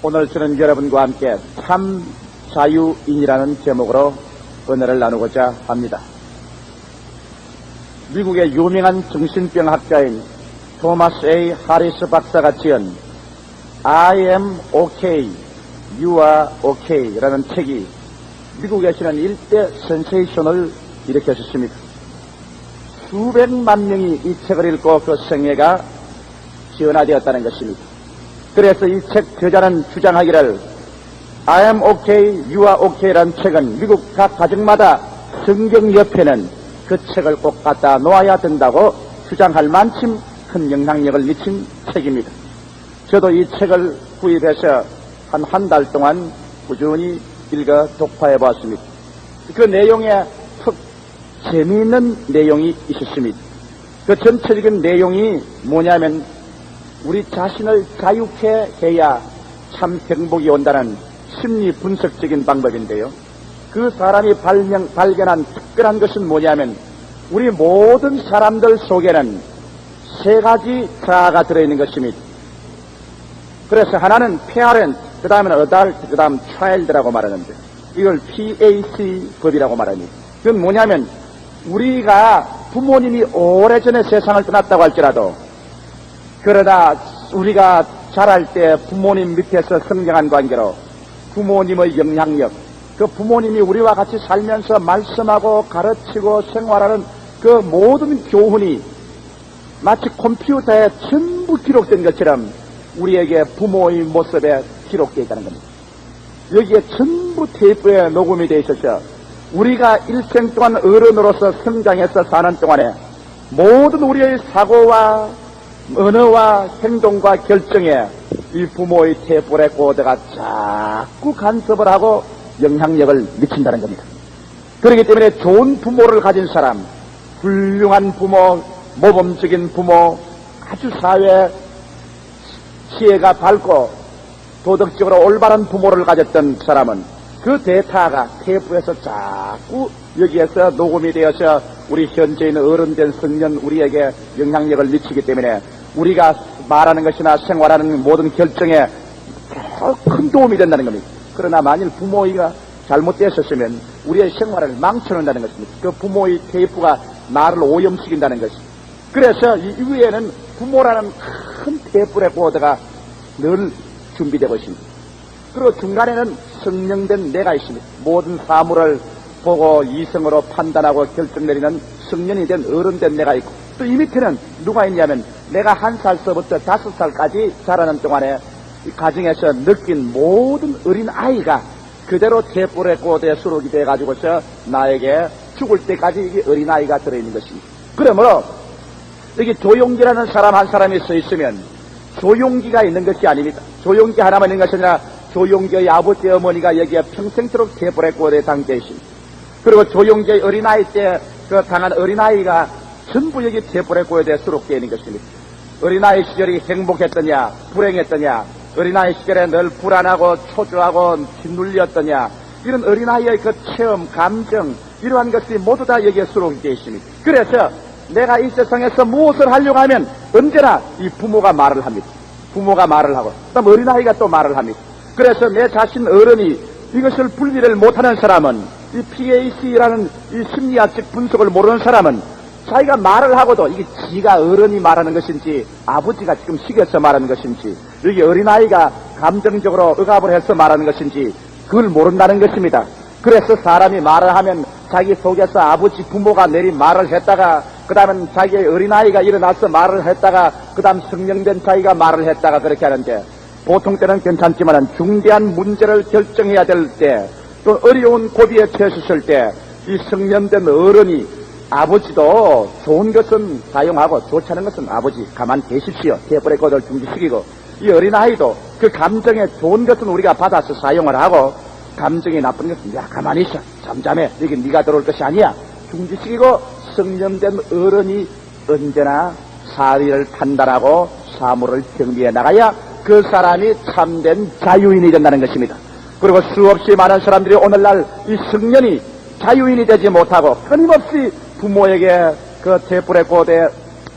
오늘 저는 여러분과 함께 참 자유인이라는 제목으로 은혜를 나누고자 합니다. 미국의 유명한 정신병학자인 토마스 A. 하리스 박사가 지은 I am okay, you are okay 라는 책이 미국에서는 일대 센세이션을 일으켰습니다. 수백만 명이 이 책을 읽고 그 생애가 지원화되었다는 것입니다. 그래서 이 책 저자는 주장하기를 I am okay, you are okay 라는 책은 미국 각 가정마다 성경 옆에는 그 책을 꼭 갖다 놓아야 된다고 주장할 만큼 큰 영향력을 미친 책입니다. 저도 이 책을 구입해서 한 달 동안 꾸준히 읽어 독파해 보았습니다. 그 내용에 재미있는 내용이 있었습니다. 그 전체적인 내용이 뭐냐면 우리 자신을 자유케 해야 참 행복이 온다는 심리 분석적인 방법인데요. 그 사람이 발견한 특별한 것은 뭐냐면 우리 모든 사람들 속에는 세 가지 자아가 들어있는 것입니다. 그래서 하나는 parent, 그 다음에는 adult, 그 다음 child라고 말하는데 이걸 PAC 법이라고 말합니다. 그건 뭐냐면 우리가 부모님이 오래전에 세상을 떠났다고 할지라도 그러나 우리가 자랄 때 부모님 밑에서 성장한 관계로 부모님의 영향력, 그 부모님이 우리와 같이 살면서 말씀하고 가르치고 생활하는 그 모든 교훈이 마치 컴퓨터에 전부 기록된 것처럼 우리에게 부모의 모습에 기록되어 있다는 겁니다. 여기에 전부 테이프에 녹음이 되어 있어서 우리가 일생 동안 어른으로서 성장해서 사는 동안에 모든 우리의 사고와 언어와 행동과 결정에 이 부모의 테이프 레코더가 자꾸 간섭을 하고 영향력을 미친다는 겁니다. 그렇기 때문에 좋은 부모를 가진 사람, 훌륭한 부모, 모범적인 부모, 아주 사회 지혜가 밝고 도덕적으로 올바른 부모를 가졌던 사람은 그 데이터가 테이프에서 자꾸 여기에서 녹음이 되어서 우리 현재인 어른된 성년 우리에게 영향력을 미치기 때문에 우리가 말하는 것이나 생활하는 모든 결정에 큰 도움이 된다는 겁니다. 그러나 만일 부모가 잘못되었으면 우리의 생활을 망쳐놓는다는 것입니다. 그 부모의 테이프가 나를 오염시킨다는 것입니다. 그래서 이 위에는 부모라는 큰 테이프 레코더가 늘 준비되고 있습니다. 그리고 중간에는 성령된 내가 있습니다. 모든 사물을 보고 이성으로 판단하고 결정 내리는 성년이 된 어른된 내가 있고 또 이 밑에는 누가 있냐면 내가 1살서부터 5살까지 자라는 동안에 이 가정에서 느낀 모든 어린 아이가 그대로 테이프 레코더에 수록이 돼가지고서 나에게 죽을 때까지 이게 어린 아이가 들어있는 것입니다. 그러므로 여기 조용기라는 사람 한 사람이 서 있으면 조용기가 있는 것이 아닙니다. 조용기 하나만 있는 것이 아니라 조용기의 아버지 어머니가 여기에 평생토록 테이프 레코더에 담겨 있습니다. 그리고 조용기의 어린아이 때 그 당한 어린아이가 전부 여기 테이프 레코더에 수록되어 있는 것입니다. 어린아이 시절이 행복했더냐 불행했더냐 어린아이 시절에 늘 불안하고 초조하고 짓눌렸더냐 이런 어린아이의 그 체험, 감정 이러한 것들이 모두 다 여기에 수록이 되어 있습니다. 그래서 내가 이 세상에서 무엇을 하려고 하면 언제나 이 부모가 말을 합니다. 부모가 말을 하고 그다음 어린아이가 또 말을 합니다. 그래서 내 자신 어른이 이것을 분리를 못하는 사람은 이 PAC라는 이 심리학적 분석을 모르는 사람은 자기가 말을 하고도 이게 지가 어른이 말하는 것인지 아버지가 지금 시켜서 말하는 것인지 여기 어린아이가 감정적으로 억압을 해서 말하는 것인지 그걸 모른다는 것입니다. 그래서 사람이 말을 하면 자기 속에서 아버지 부모가 내린 말을 했다가 그 다음엔 자기의 어린아이가 일어나서 말을 했다가 그 다음 성령된 자기가 말을 했다가 그렇게 하는데 보통 때는 괜찮지만 중대한 문제를 결정해야 될 때 또 어려운 고비에 처했을 때 이 성년된 어른이 아버지도 좋은 것은 사용하고 좋지 않은 것은 아버지 가만 계십시오. 테이프 레코더를 중지시키고 이 어린아이도 그 감정에 좋은 것은 우리가 받아서 사용을 하고 감정이 나쁜 것은 야 가만히 있어 잠잠해 여기 네가 들어올 것이 아니야 중지시키고 성년된 어른이 언제나 사리를 판단하고 사물을 정비해 나가야 그 사람이 참된 자유인이 된다는 것입니다. 그리고 수없이 많은 사람들이 오늘날 이 성년이 자유인이 되지 못하고 끊임없이 부모에게 그 테이프 레코더에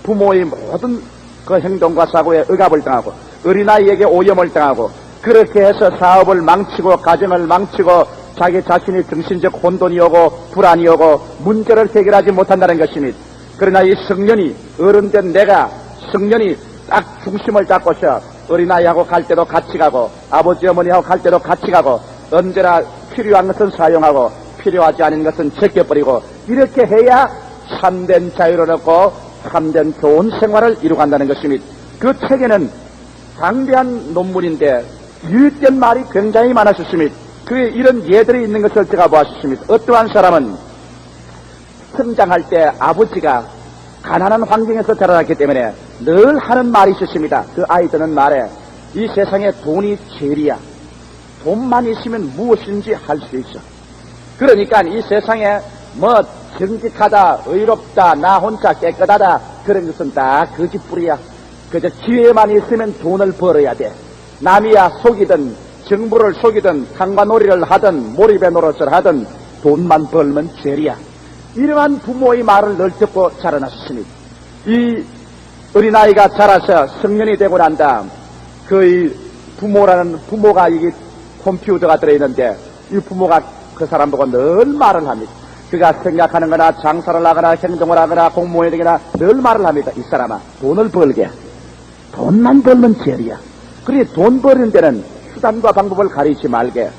부모의 모든 그 행동과 사고에 억압을 당하고 어린아이에게 오염을 당하고 그렇게 해서 사업을 망치고 가정을 망치고 자기 자신이 정신적 혼돈이 오고 불안이 오고 문제를 해결하지 못한다는 것입니다. 그러나 이 성년이 어른된 내가 성년이 딱 중심을 잡고서 어린아이하고 갈 때도 같이 가고 아버지 어머니하고 갈 때도 같이 가고 언제나 필요한 것은 사용하고 필요하지 않은 것은 제껴버리고 이렇게 해야 참된 자유를 얻고 참된 좋은 생활을 이루간다는 것입니다. 그 책에는 방대한 논문인데 유익된 말이 굉장히 많았습니다. 그에 이런 예들이 있는 것을 제가 보았습니다. 어떠한 사람은 성장할 때 아버지가 가난한 환경에서 자라났기 때문에 늘 하는 말이 있었습니다. 그 아이 듣는 말에 이 세상에 돈이 제일이야. 돈만 있으면 무엇인지 할 수 있어. 그러니까 이 세상에 뭐 정직하다, 의롭다, 나 혼자 깨끗하다 그런 것은 다 거짓부리야. 그저 기회만 있으면 돈을 벌어야 돼. 남이야 속이든 정부를 속이든 상관놀이를 하든 몰입의 노릇을 하든 돈만 벌면 죄리야. 이러한 부모의 말을 늘 듣고 자라났습니다. 이 어린아이가 자라서 성년이 되고 난 다음 그 부모가 이게 컴퓨터가 들어있는데 이 부모가 그 사람 보고 늘 말을 합니다. 그가 생각하는 거나 장사를 하거나 행동을 하거나 공무원이 되거나 늘 말을 합니다. 이 사람아 돈을 벌게. 돈만 벌면 죄리야. 그래 돈 버는 데는 수단과 방법을 가리지 말게.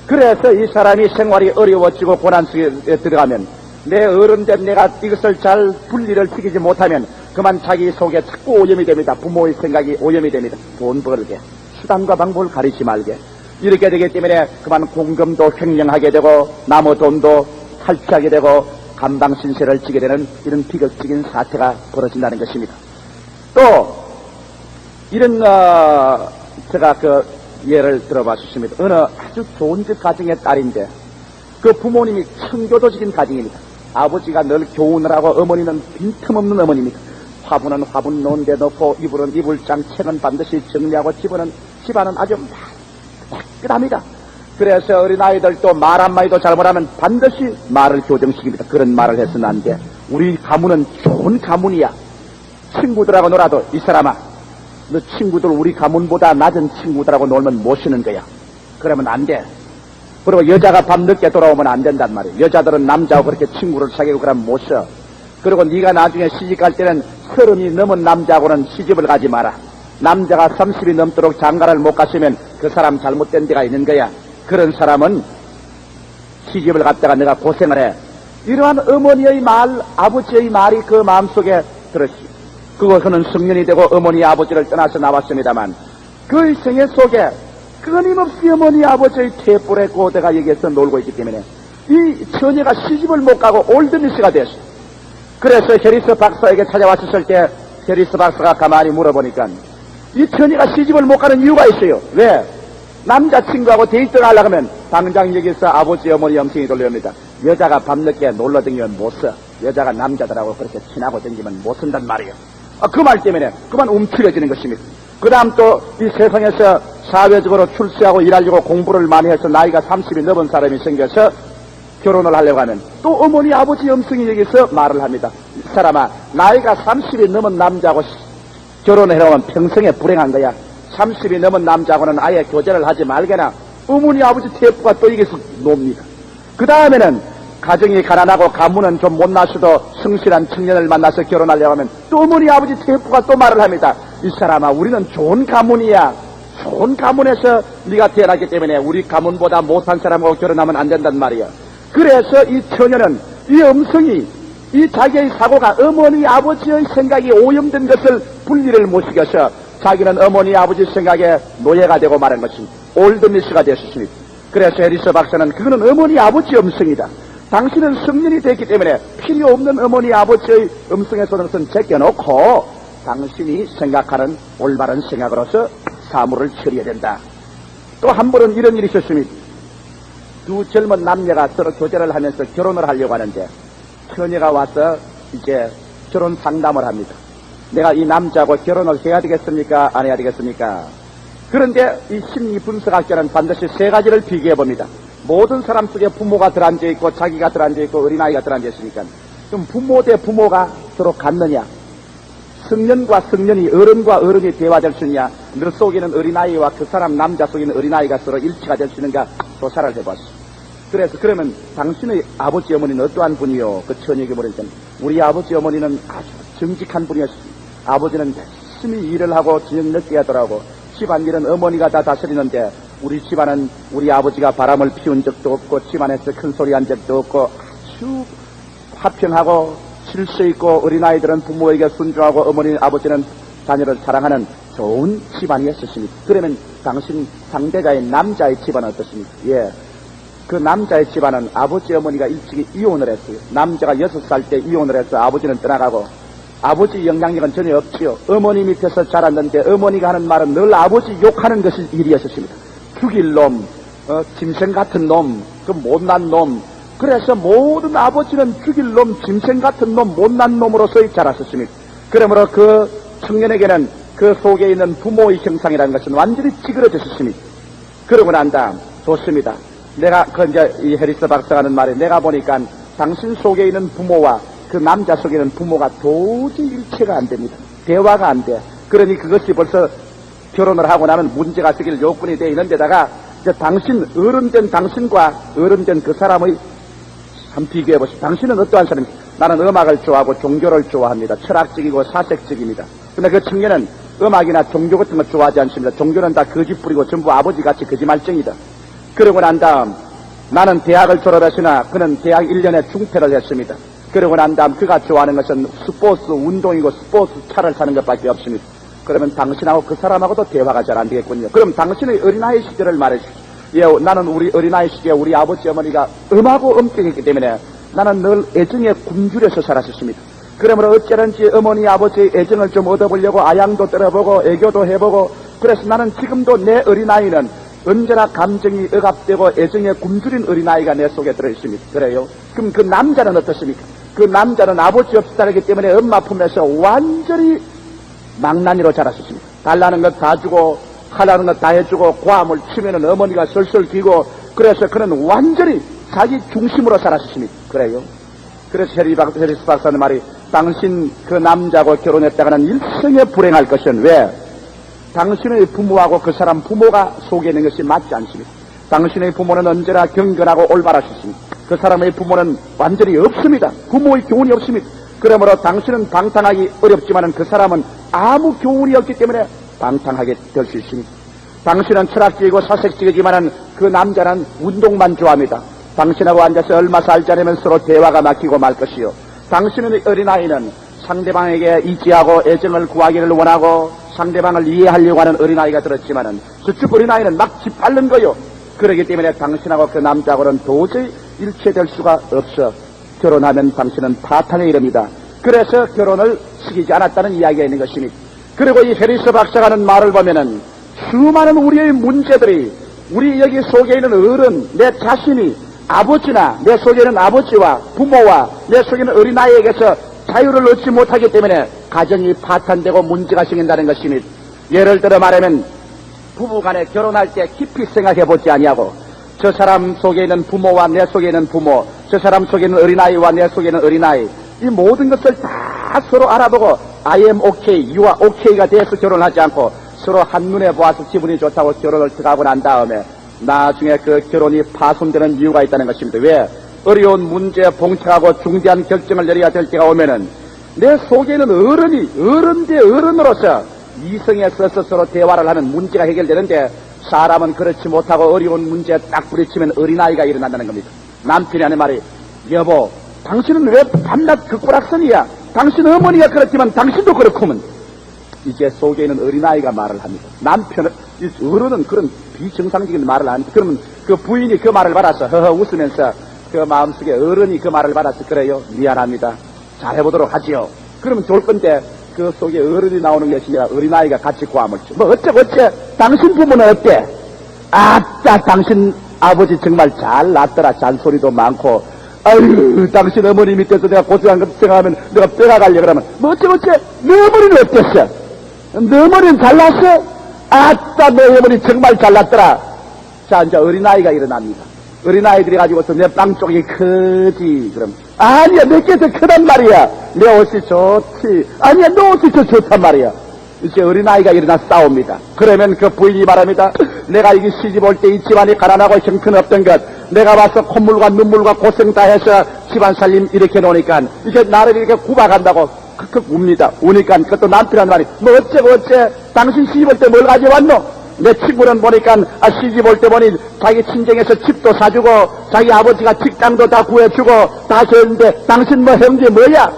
그래서 이 사람이 생활이 어려워지고 고난 속에 들어가면 내 어른된 내가 이것을 잘 분리를 시키지 못하면 그만 자기 속에 자꾸 오염이 됩니다. 부모의 생각이 오염이 됩니다. 돈 벌게. 수단과 방법을 가리지 말게. 이렇게 되기 때문에 그만 공금도 횡령하게 되고 남의 돈도 탈취하게 되고 감방신세를 지게 되는 이런 비극적인 사태가 벌어진다는 것입니다. 또 이런 제가 그 예를 들어봤습니다. 어느 아주 좋은 집 가정의 딸인데 그 부모님이 청교도적인 가정입니다. 아버지가 늘 교훈을 하고 어머니는 빈틈없는 어머니입니다. 화분은 화분 놓은 데 넣고 이불은 이불장, 책은 반드시 정리하고 집안은 아주 깨끗합니다. 그래서 어린아이들도 말 한마디도 잘못하면 반드시 말을 교정시킵니다. 그런 말을 해서는 안 돼. 우리 가문은 좋은 가문이야. 친구들하고 놀아도 이 사람아 너 친구들 우리 가문보다 낮은 친구들하고 놀면 못 쉬는 거야. 그러면 안 돼. 그리고 여자가 밤늦게 돌아오면 안 된단 말이야. 여자들은 남자하고 그렇게 친구를 사귀고 그러면 못 쉬어. 그리고 네가 나중에 시집갈 때는 30이 넘은 남자하고는 시집을 가지 마라. 남자가 30이 넘도록 장가를 못 갔으면 그 사람 잘못된 데가 있는 거야. 그런 사람은 시집을 갔다가 내가 고생을 해. 이러한 어머니의 말, 아버지의 말이 그 마음속에 들었지. 그것은 성년이 되고 어머니 아버지를 떠나서 나왔습니다만 그 생애 속에 끊임없이 어머니 아버지의 태뿔에 고대가 여기에서 놀고 있기 때문에 이 처녀가 시집을 못 가고 올드미스가 됐어요. 그래서 해리스 박사에게 찾아왔을 때 해리스 박사가 가만히 물어보니까 이 처녀가 시집을 못 가는 이유가 있어요. 왜? 남자친구하고 데이트를 하려고 하면 당장 여기서 아버지 어머니 염증이 돌려옵니다. 여자가 밤늦게 놀러 다니면 못 써. 여자가 남자들하고 그렇게 친하고 다니면 못 쓴단 말이에요. 그 말 때문에 그만 움츠려지는 것입니다. 그 다음 또 이 세상에서 사회적으로 출세하고 일하려고 공부를 많이 해서 나이가 30이 넘은 사람이 생겨서 결혼을 하려고 하면 또 어머니 아버지 염승이 여기서 말을 합니다. 이 사람아 나이가 30이 넘은 남자하고 결혼해놓으면 평생에 불행한 거야. 30이 넘은 남자하고는 아예 교제를 하지 말게나. 어머니 아버지 태프가 또 여기서 놉니다. 그 다음에는 가정이 가난하고 가문은 좀 못나서도 성실한 청년을 만나서 결혼하려고 하면 또 어머니 아버지 태프가 또 말을 합니다. 이 사람아 우리는 좋은 가문이야. 좋은 가문에서 네가 태어났기 때문에 우리 가문보다 못한 사람하고 결혼하면 안 된단 말이야. 그래서 이 처녀는 이 음성이 이 자기의 사고가 어머니 아버지의 생각이 오염된 것을 분리를 못 시켜서 자기는 어머니 아버지 생각에 노예가 되고 말한 것입니다. 올드미스가 되었습니다. 그래서 해리스 박사는 그거는 어머니 아버지 음성이다. 당신은 성년이 됐기 때문에 필요 없는 어머니 아버지의 음성에서는 제껴놓고 당신이 생각하는 올바른 생각으로서 사물을 처리해야 된다. 또 한 번은 이런 일이 있었습니다. 두 젊은 남녀가 서로 교제를 하면서 결혼을 하려고 하는데 처녀가 와서 이제 결혼 상담을 합니다. 내가 이 남자하고 결혼을 해야 되겠습니까? 안 해야 되겠습니까? 그런데 이 심리 분석학자는 반드시 세 가지를 비교해 봅니다. 모든 사람 속에 부모가 들어앉아 있고 자기가 들어앉아 있고 어린아이가 들어앉아 있으니까 좀 부모 대 부모가 서로 같느냐? 성년과 성년이 어른과 어른이 대화될 수 있냐? 너 속에는 어린아이와 그 사람 남자 속에는 어린아이가 서로 일치가 될 수 있는가? 조사를 해봤어. 그래서 그러면 당신의 아버지 어머니는 어떠한 분이요? 그 처녀에게 물었더니 우리 아버지 어머니는 아주 정직한 분이었습니다. 아버지는 열심히 일을 하고 저녁 늦게 하더라고. 집안일은 어머니가 다 다스리는데 우리 집안은 우리 아버지가 바람을 피운 적도 없고 집안에서 큰 소리 한 적도 없고 아주 화평하고 질서 있고 어린아이들은 부모에게 순종하고 어머니 아버지는 자녀를 사랑하는 좋은 집안이었습니다. 그러면 당신 상대자의 남자의 집안은 어떻습니까? 예. 그 남자의 집안은 아버지 어머니가 일찍이 이혼을 했어요. 남자가 6살 때 이혼을 해서 아버지는 떠나가고 아버지 영향력은 전혀 없지요. 어머니 밑에서 자랐는데 어머니가 하는 말은 늘 아버지 욕하는 것이 일이었습니다. 죽일 놈, 짐승 같은 놈, 그 못난 놈. 그래서 모든 아버지는 죽일 놈, 짐승 같은 놈, 못난 놈으로서 자랐었습니다. 그러므로 그 청년에게는 그 속에 있는 부모의 형상이라는 것은 완전히 찌그러졌습니다. 그러고 난 다음 좋습니다. 내가 이제 이 해리스 박사가 하는 말에 내가 보니까 당신 속에 있는 부모와 그 남자 속에 있는 부모가 도저히 일체가 안 됩니다. 대화가 안 돼. 그러니 그것이 벌써 결혼을 하고 나면 문제가 생길 요건이 되어 있는 데다가 이제 당신 어른된 당신과 어른된 그 사람의 한 비교해 보시오. 당신은 어떠한 사람입니까? 나는 음악을 좋아하고 종교를 좋아합니다. 철학적이고 사색적입니다. 근데 그 청년은 음악이나 종교 같은 거 좋아하지 않습니다. 종교는 다 거짓 뿌리고 전부 아버지같이 거짓말쟁이다. 그러고 난 다음 나는 대학을 졸업했으나 그는 대학 1년에 중퇴를 했습니다. 그러고 난 다음 그가 좋아하는 것은 스포츠 운동이고 스포츠 차를 타는 것밖에 없습니다. 그러면 당신하고 그 사람하고도 대화가 잘 안 되겠군요. 그럼 당신의 어린아이 시절을 말해주십시오. 예, 나는 우리 어린아이 시기에 우리 아버지 어머니가 음하고 엄격했기 때문에 나는 늘 애정에 굶주려서 살았었습니다. 그러므로 어쩌든지 어머니 아버지의 애정을 좀 얻어보려고 아양도 떨어보고 애교도 해보고 그래서 나는 지금도 내 어린아이는 언제나 감정이 억압되고 애정에 굶주린 어린아이가 내 속에 들어있습니다. 그래요? 그럼 그 남자는 어떻습니까? 그 남자는 아버지 없이 살았기 때문에 엄마 품에서 완전히 망나니로 자랐습니다. 달라는 것 다 주고 하라는 것 다 해주고 고함을 치면은 어머니가 설설 기고 그래서 그는 완전히 자기 중심으로 살았습니다. 그래요? 그래서 해리스 박사는 말이 당신 그 남자하고 결혼했다가는 일생에 불행할 것은 왜? 당신의 부모하고 그 사람 부모가 속에 있는 것이 맞지 않습니다. 당신의 부모는 언제나 경건하고 올바르셨습니다. 그 사람의 부모는 완전히 없습니다. 부모의 교훈이 없습니다. 그러므로 당신은 방탕하기 어렵지만 그 사람은 아무 교훈이 없기 때문에 방탕하게 될 수 있습니다. 당신은 철학적이고 사색적이지만 그 남자는 운동만 좋아합니다. 당신하고 앉아서 얼마 살지 않으면 서로 대화가 막히고 말 것이요. 당신의 어린아이는 상대방에게 의지하고 애정을 구하기를 원하고 상대방을 이해하려고 하는 어린아이가 들었지만은 저쪽 어린아이는 막 짓밟는 거요. 그렇기 때문에 당신하고 그 남자하고는 도저히 일체될 수가 없어. 결혼하면 당신은 파탄에 이릅니다. 그래서 결혼을 시키지 않았다는 이야기가 있는 것입니다. 그리고 이 해리스 박사가 하는 말을 보면은 수많은 우리의 문제들이 우리 여기 속에 있는 어른, 내 자신이 아버지나 내 속에 있는 아버지와 부모와 내 속에 있는 어린아이에게서 자유를 얻지 못하기 때문에 가정이 파탄되고 문제가 생긴다는 것입니다. 예를 들어 말하면 부부간에 결혼할 때 깊이 생각해보지 아니하고 저 사람 속에 있는 부모와 내 속에 있는 부모, 저 사람 속에 있는 어린아이와 내 속에 있는 어린아이 이 모든 것을 다 서로 알아보고 I am okay, you are okay가 돼서 결혼하지 않고 서로 한눈에 보아서 기분이 좋다고 결혼을 들어가고 난 다음에 나중에 그 결혼이 파손되는 이유가 있다는 것입니다. 왜? 어려운 문제에 봉착하고 중대한 결정을 내려야 될 때가 오면은 내 속에 있는 어른 대 어른으로서 이성에 서서 서로 대화를 하는 문제가 해결되는데 사람은 그렇지 못하고 어려운 문제에 딱 부딪히면 어린아이가 일어난다는 겁니다. 남편이 하는 말이 여보 당신은 왜 밤낮 극불악선이야? 당신 어머니가 그렇지만 당신도 그렇구먼. 이제 속에 있는 어린아이가 말을 합니다. 남편은 어른은 그런 비정상적인 말을 안 합니다. 그러면 그 부인이 그 말을 받아서 허허 웃으면서 그 마음속에 어른이 그 말을 받아서 그래요 미안합니다 잘해보도록 하지요. 그러면 좋을 건데 그 속에 어른이 나오는 것이 아니라 어린아이가 같이 고함을 쳐. 뭐 어째 당신 부모는 어때? 아따 당신 아버지 정말 잘 낳았더라. 잔소리도 많고 아유 당신 어머니 밑에서 내가 고생한 것 생각하면 내가 뼈가 갈려. 그러면 뭐 어째 너 어머니는 어땠어? 너 어머니는 잘났어? 아따 너 어머니 정말 잘났더라. 자 이제 어린아이가 일어납니다. 어린아이들이 가지고서 내 빵 쪽이 크지. 그럼 아니야, 내게 더 크단 말이야. 내 옷이 좋지. 아니야, 너 옷이 더 좋단 말이야. 이제 어린아이가 일어나 싸웁니다. 그러면 그 부인이 말합니다. 내가 이게 시집 올 때 이 집안이 가난하고 형편없던 것, 내가 와서 콧물과 눈물과 고생 다 해서 집안 살림 이렇게 놓으니까 이제 나를 이렇게 구박한다고 크크 웁니다. 우니까 그것도 남편한 말이, 뭐 어째 당신 시집 올 때 뭘 가져왔노? 내 친구는 보니까 시집 올 때 보니 자기 친정에서 집도 사주고 자기 아버지가 직장도 다 구해주고 다 줬는데 당신 뭐 해온 게 뭐야?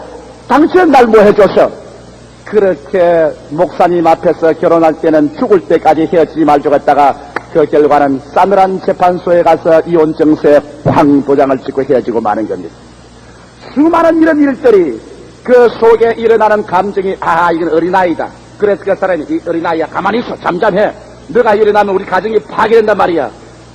당신은 날 뭐 해줬어? 그렇게 목사님 앞에서 결혼할 때는 죽을 때까지 헤어지지 말자고 했다가 그 결과는 싸늘한 재판소에 가서 이혼 증서에 황 도장을 찍고 헤어지고 마는 겁니다. 수많은 이런 일들이 그 속에 일어나는 감정이 이건 어린아이다. 그래서 그 사람이 이 어린아이야 가만히 있어 잠잠해. 너가 일어나면 우리 가정이 파괴된단 말이야.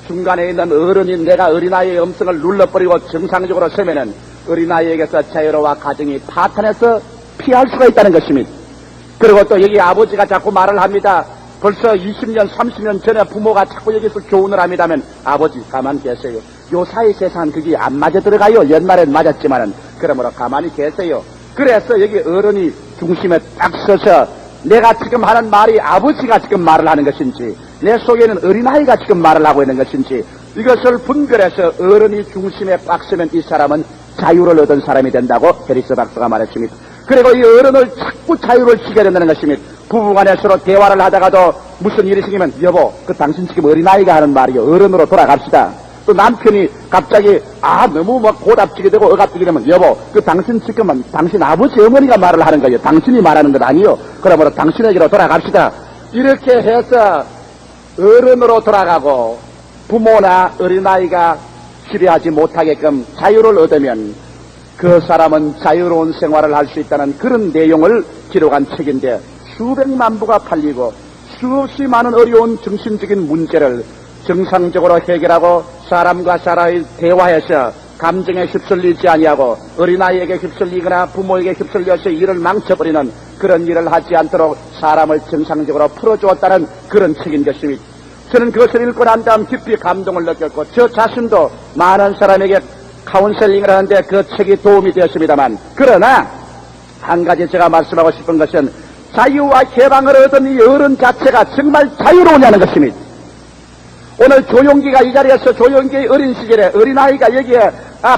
중간에 있는 어른인 내가 어린아이의 음성을 눌러버리고 정상적으로 서면은 어린아이에게서 자유로와 가정이 파탄해서 피할 수가 있다는 것입니다. 그리고 또 여기 아버지가 자꾸 말을 합니다. 벌써 20년, 30년 전에 부모가 자꾸 여기서 교훈을 합니다면 아버지 가만히 계세요. 요 사이 세상은 그게 안 맞아 들어가요. 옛날엔 맞았지만은 그러므로 가만히 계세요. 그래서 여기 어른이 중심에 딱 서서 내가 지금 하는 말이 아버지가 지금 말을 하는 것인지 내 속에는 어린아이가 지금 말을 하고 있는 것인지 이것을 분별해서 어른이 중심에 딱 서면 이 사람은 자유를 얻은 사람이 된다고 페리스 박사가 말했습니다. 그리고 이 어른을 자꾸 자유를 지게 된다는 것입니다. 부부간에 서로 대화를 하다가도 무슨 일이 생기면 여보 그 당신 지금 어린아이가 하는 말이요. 어른으로 돌아갑시다. 또 남편이 갑자기 너무 막 고답지게 되고 억압지게 되면 여보 그 당신 지금은 당신 아버지 어머니가 말을 하는 거예요. 당신이 말하는 것 아니요. 그러므로 당신에게로 돌아갑시다. 이렇게 해서 어른으로 돌아가고 부모나 어린아이가 지배하지 못하게끔 자유를 얻으면 그 사람은 자유로운 생활을 할 수 있다는 그런 내용을 기록한 책인데 수백만 부가 팔리고 수없이 많은 어려운 정신적인 문제를 정상적으로 해결하고 사람과 사람이 대화해서 감정에 휩쓸리지 아니하고 어린아이에게 휩쓸리거나 부모에게 휩쓸려서 일을 망쳐버리는 그런 일을 하지 않도록 사람을 정상적으로 풀어주었다는 그런 책인 것입니다. 저는 그것을 읽고 난 다음 깊이 감동을 느꼈고 저 자신도 많은 사람에게 카운셀링을 하는데 그 책이 도움이 되었습니다만 그러나 한 가지 제가 말씀하고 싶은 것은 자유와 개방을 얻은 이 어른 자체가 정말 자유로우냐는 것입니다. 오늘 조용기가 이 자리에서 조용기의 어린 시절에 어린아이가 여기에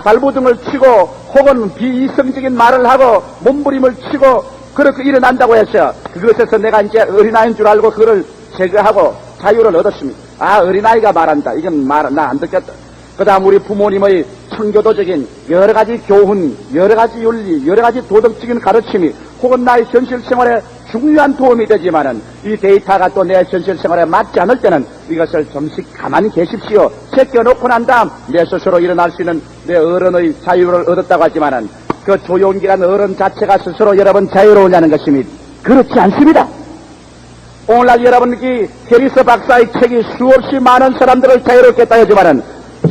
발버둥을 치고 혹은 비이성적인 말을 하고 몸부림을 치고 그렇게 일어난다고 해서 그것에서 내가 이제 어린아이인 줄 알고 그거를 제거하고 자유를 얻었습니다. 어린아이가 말한다. 이건 나 안 듣겠다. 그 다음 우리 부모님의 청교도적인 여러 가지 교훈, 여러 가지 윤리, 여러 가지 도덕적인 가르침이 혹은 나의 현실 생활에 중요한 도움이 되지만은 이 데이터가 또 내 현실 생활에 맞지 않을 때는 이것을 좀씩 가만히 계십시오. 제껴놓고 난 다음 내 스스로 일어날 수 있는 내 어른의 자유를 얻었다고 하지만은 그 조용기란 어른 자체가 스스로 여러분 자유로우냐는 것입니다. 그렇지 않습니다. 오늘날 여러분이 페리스 박사의 책이 수없이 많은 사람들을 자유롭게 했다 하지만은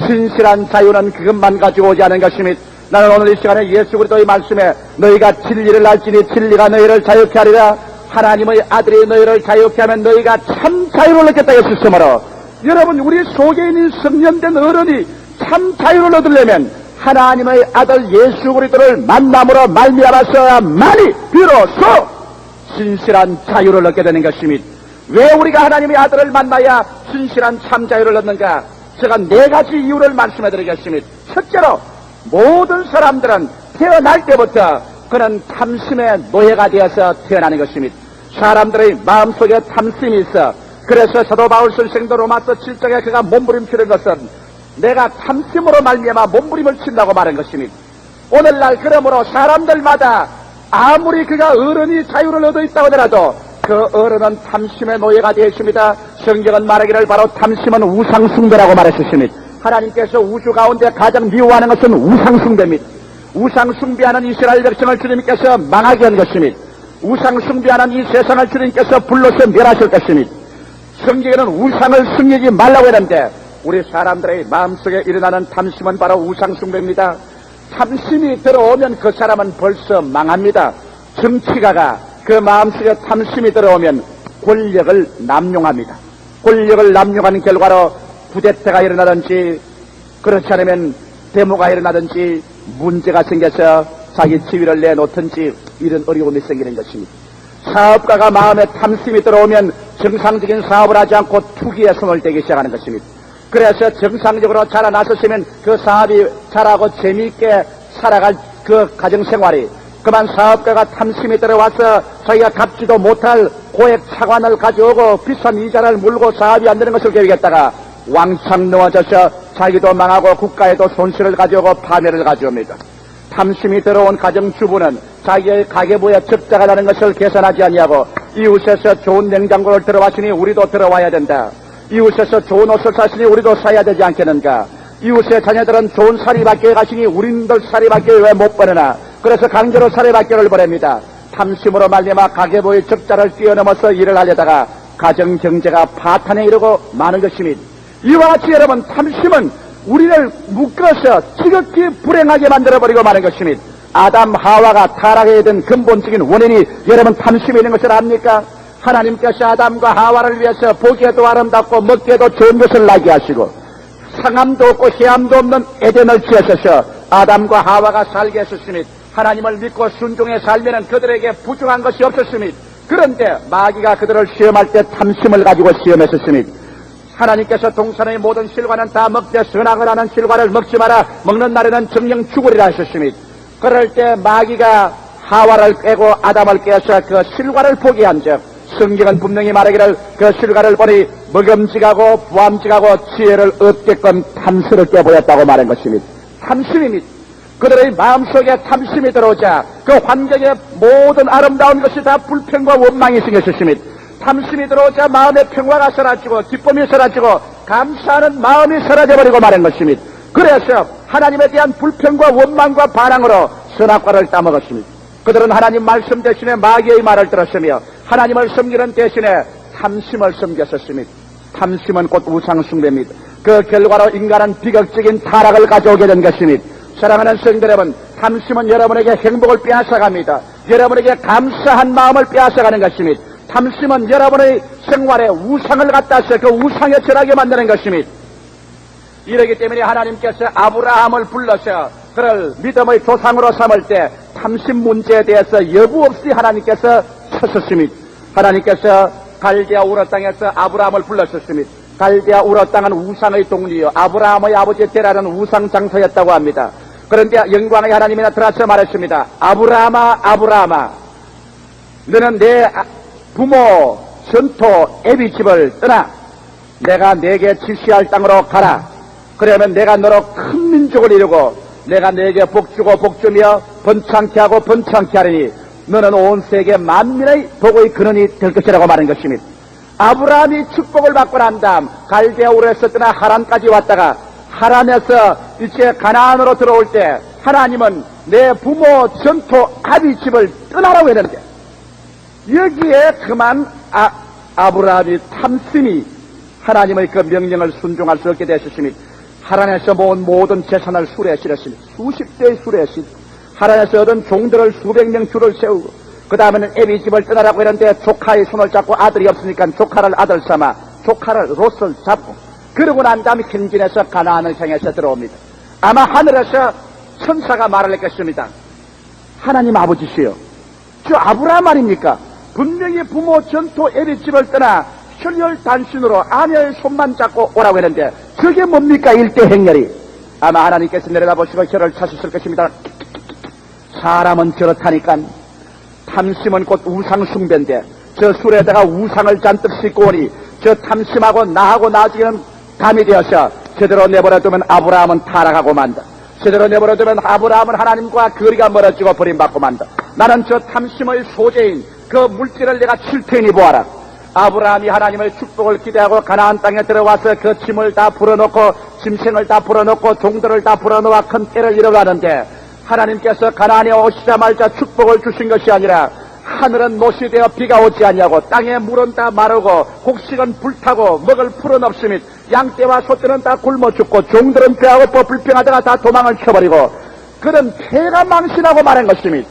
진실한 자유는 그것만 가지고 오지 않은 것입니다. 나는 오늘 이 시간에 예수 그리스도의 말씀에 너희가 진리를 알지니 진리가 너희를 자유케 하리라. 하나님의 아들이 너희를 자유케 하면 너희가 참 자유를 얻겠다 했으므로 여러분 우리 속에 있는 성령된 어른이 참 자유를 얻으려면 하나님의 아들 예수 그리스도를 만남으로 말미암아서만이 비로소 진실한 자유를 얻게 되는 것입니다. 왜 우리가 하나님의 아들을 만나야 진실한 참 자유를 얻는가? 제가 4가지 이유를 말씀해 드리겠습니다. 첫째로 모든 사람들은 태어날 때부터 그는 탐심의 노예가 되어서 태어나는 것입니다. 사람들의 마음속에 탐심이 있어. 그래서 사도 바울 선생도 로마서 7장에 그가 몸부림치는 것은 내가 탐심으로 말미암아 몸부림을 친다고 말한 것입니다. 오늘날 그러므로 사람들마다 아무리 그가 어른이 자유를 얻어 있다고 하더라도 그 어른은 탐심의 노예가 되어 있습니다. 성경은 말하기를 바로 탐심은 우상숭배라고 말했습니다. 하나님께서 우주 가운데 가장 미워하는 것은 우상숭배입니다. 우상숭배하는 이스라엘 백성을 주님께서 망하게 한 것입니다. 우상숭배하는 이 세상을 주님께서 불러서 멸하실 것입니다. 성경에는 우상을 숭배하지 말라고 했는데 우리 사람들의 마음속에 일어나는 탐심은 바로 우상숭배입니다. 탐심이 들어오면 그 사람은 벌써 망합니다. 정치가가 그 마음속에 탐심이 들어오면 권력을 남용합니다. 권력을 남용하는 결과로 쿠데타가 일어나든지 그렇지 않으면 데모가 일어나든지 문제가 생겨서 자기 지위를 내놓든지 이런 어려움이 생기는 것입니다. 사업가가 마음에 탐심이 들어오면 정상적인 사업을 하지 않고 투기에 손을 대기 시작하는 것입니다. 그래서 정상적으로 자라나섰으면 그 사업이 잘하고 재미있게 살아갈 그 가정생활이 그만 사업가가 탐심이 들어와서 자기가 갚지도 못할 고액 차관을 가져오고 비싼 이자를 물고 사업이 안 되는 것을 계획했다가 왕창 넘어져서 자기도 망하고 국가에도 손실을 가져오고 파멸을 가져옵니다. 탐심이 들어온 가정주부는 자기의 가계부에 적자가 나는 것을 계산하지 아니하고 이웃에서 좋은 냉장고를 들어왔으니 우리도 들어와야 된다. 이웃에서 좋은 옷을 샀으니 우리도 사야 되지 않겠는가. 이웃의 자녀들은 좋은 사립학교에 가시니 우리들 사립학교에 왜 못 보내나. 그래서 강제로 사립학교를 보냅니다. 탐심으로 말미암아 가계부의 적자를 뛰어넘어서 일을 하려다가 가정경제가 파탄에 이르고 마는 것입니다. 이와 같이 여러분 탐심은 우리를 묶어서 지극히 불행하게 만들어버리고 마는 것입니다. 아담 하와가 타락에 든 근본적인 원인이 여러분 탐심이 있는 것을 압니까? 하나님께서 아담과 하와를 위해서 보기에도 아름답고 먹기에도 좋은 것을 나게 하시고 상함도 없고 해함도 없는 에덴을 지으셔서 아담과 하와가 살게 하셨습니다. 하나님을 믿고 순종해 살면 그들에게 부족한 것이 없었습니다. 그런데 마귀가 그들을 시험할 때 탐심을 가지고 시험했었습니다. 하나님께서 동산의 모든 실과는 다 먹되 선악을 하는 실과를 먹지 마라. 먹는 날에는 정령 죽으리라 하셨습니다. 그럴 때 마귀가 하와를 깨고 아담을 깨서 그 실과를 포기한 적 성경은 분명히 말하기를 그 실과를 보니 먹음직하고 부함직하고 지혜를 얻게끔 탐스럽게 보였다고 말한 것입니다. 탐심입니다. 그들의 마음속에 탐심이 들어오자 그 환경의 모든 아름다운 것이 다 불평과 원망이 생겼습니다. 탐심이 들어오자 마음의 평화가 사라지고 기쁨이 사라지고 감사하는 마음이 사라져버리고 마는 것입니다. 그래서 하나님에 대한 불평과 원망과 반항으로 선악과를 따먹었습니다. 그들은 하나님 말씀 대신에 마귀의 말을 들었으며 하나님을 섬기는 대신에 탐심을 섬겼었습니다. 탐심은 곧 우상숭배입니다. 그 결과로 인간은 비극적인 타락을 가져오게 된 것입니다. 사랑하는 성도 여러분, 탐심은 여러분에게 행복을 빼앗아갑니다. 여러분에게 감사한 마음을 빼앗아가는 것입니다. 탐심은 여러분의 생활에 우상을 갖다서 그 우상에 절하게 만드는 것입니다. 이러기 때문에 하나님께서 아브라함을 불러서 그를 믿음의 조상으로 삼을 때 탐심 문제에 대해서 여부 없이 하나님께서 쳤었습니다. 하나님께서 갈대아 우르 땅에서 아브라함을 불렀었습니다. 갈대아 우르 땅은 우상의 동리요 아브라함의 아버지 때라는 우상 장소였다고 합니다. 그런데 영광의 하나님이 나타나서 말했습니다. 아브라함아 아브라함아 너는 내 부모 전토 애비 집을 떠나 내가 내게 지시할 땅으로 가라. 그러면 내가 너로 큰 민족을 이루고 내가 내게 복주고 복주며 번창케 하고 번창케 하리니 너는 온 세계 만민의 복의 근원이 될 것이라고 말한 것입니다. 아브라함이 축복을 받고 난 다음 갈대아 우르에서 떠나 하란까지 왔다가 하란에서 이제 가나안으로 들어올 때 하나님은 내 부모 전토 아비 집을 떠나라고 했는데 여기에 그만 아브라함이 탐심이 하나님의 그 명령을 순종할 수 없게 되셨습니다. 하란에서 모은 모든 재산을 수레에 실었습니다. 수십 대의 수레에 실었습니다. 하란에서 얻은 종들을 수백 명 줄을 세우고 그 다음에는 애비 집을 떠나라고 했는데 조카의 손을 잡고 아들이 없으니까 조카를 아들 삼아 조카를 롯을 잡고 그러고 난 다음에 현진에서 가나안을 향해서 들어옵니다. 아마 하늘에서 천사가 말을 했겠습니다. 하나님 아버지시여 저 아브라함 아닙니까? 분명히 부모 전토 애비 집을 떠나 혈혈 단신으로 아내의 손만 잡고 오라고 했는데 그게 뭡니까 일대 행렬이. 아마 하나님께서 내려다보시고 혀를 차셨을 것입니다. 사람은 저렇다니까 탐심은 곧 우상숭배인데 저 술에다가 우상을 잔뜩 싣고 오니 저 탐심하고 나하고 나중에는 감이 되어서 제대로 내버려두면 아브라함은 타락하고 만다. 제대로 내버려두면 아브라함은 하나님과 거리가 멀어지고 버림받고 만다. 나는 저 탐심의 소재인 그 물질을 내가 칠 테니 보아라. 아브라함이 하나님의 축복을 기대하고 가나안 땅에 들어와서 그 짐을 다 풀어놓고 짐승을 다 풀어놓고 종들을 다 풀어놓아 큰 때를 이뤄가는데 하나님께서 가나안에 오시자마자 축복을 주신 것이 아니라 하늘은 못이 되어 비가 오지 않냐고 땅에 물은 다 마르고 곡식은 불타고 먹을 풀은 없으며 양떼와 소떼는 다 굶어 죽고 종들은 배하고 불평하다가 다 도망을 쳐버리고 그런 폐가 망신하고 말한 것입니다.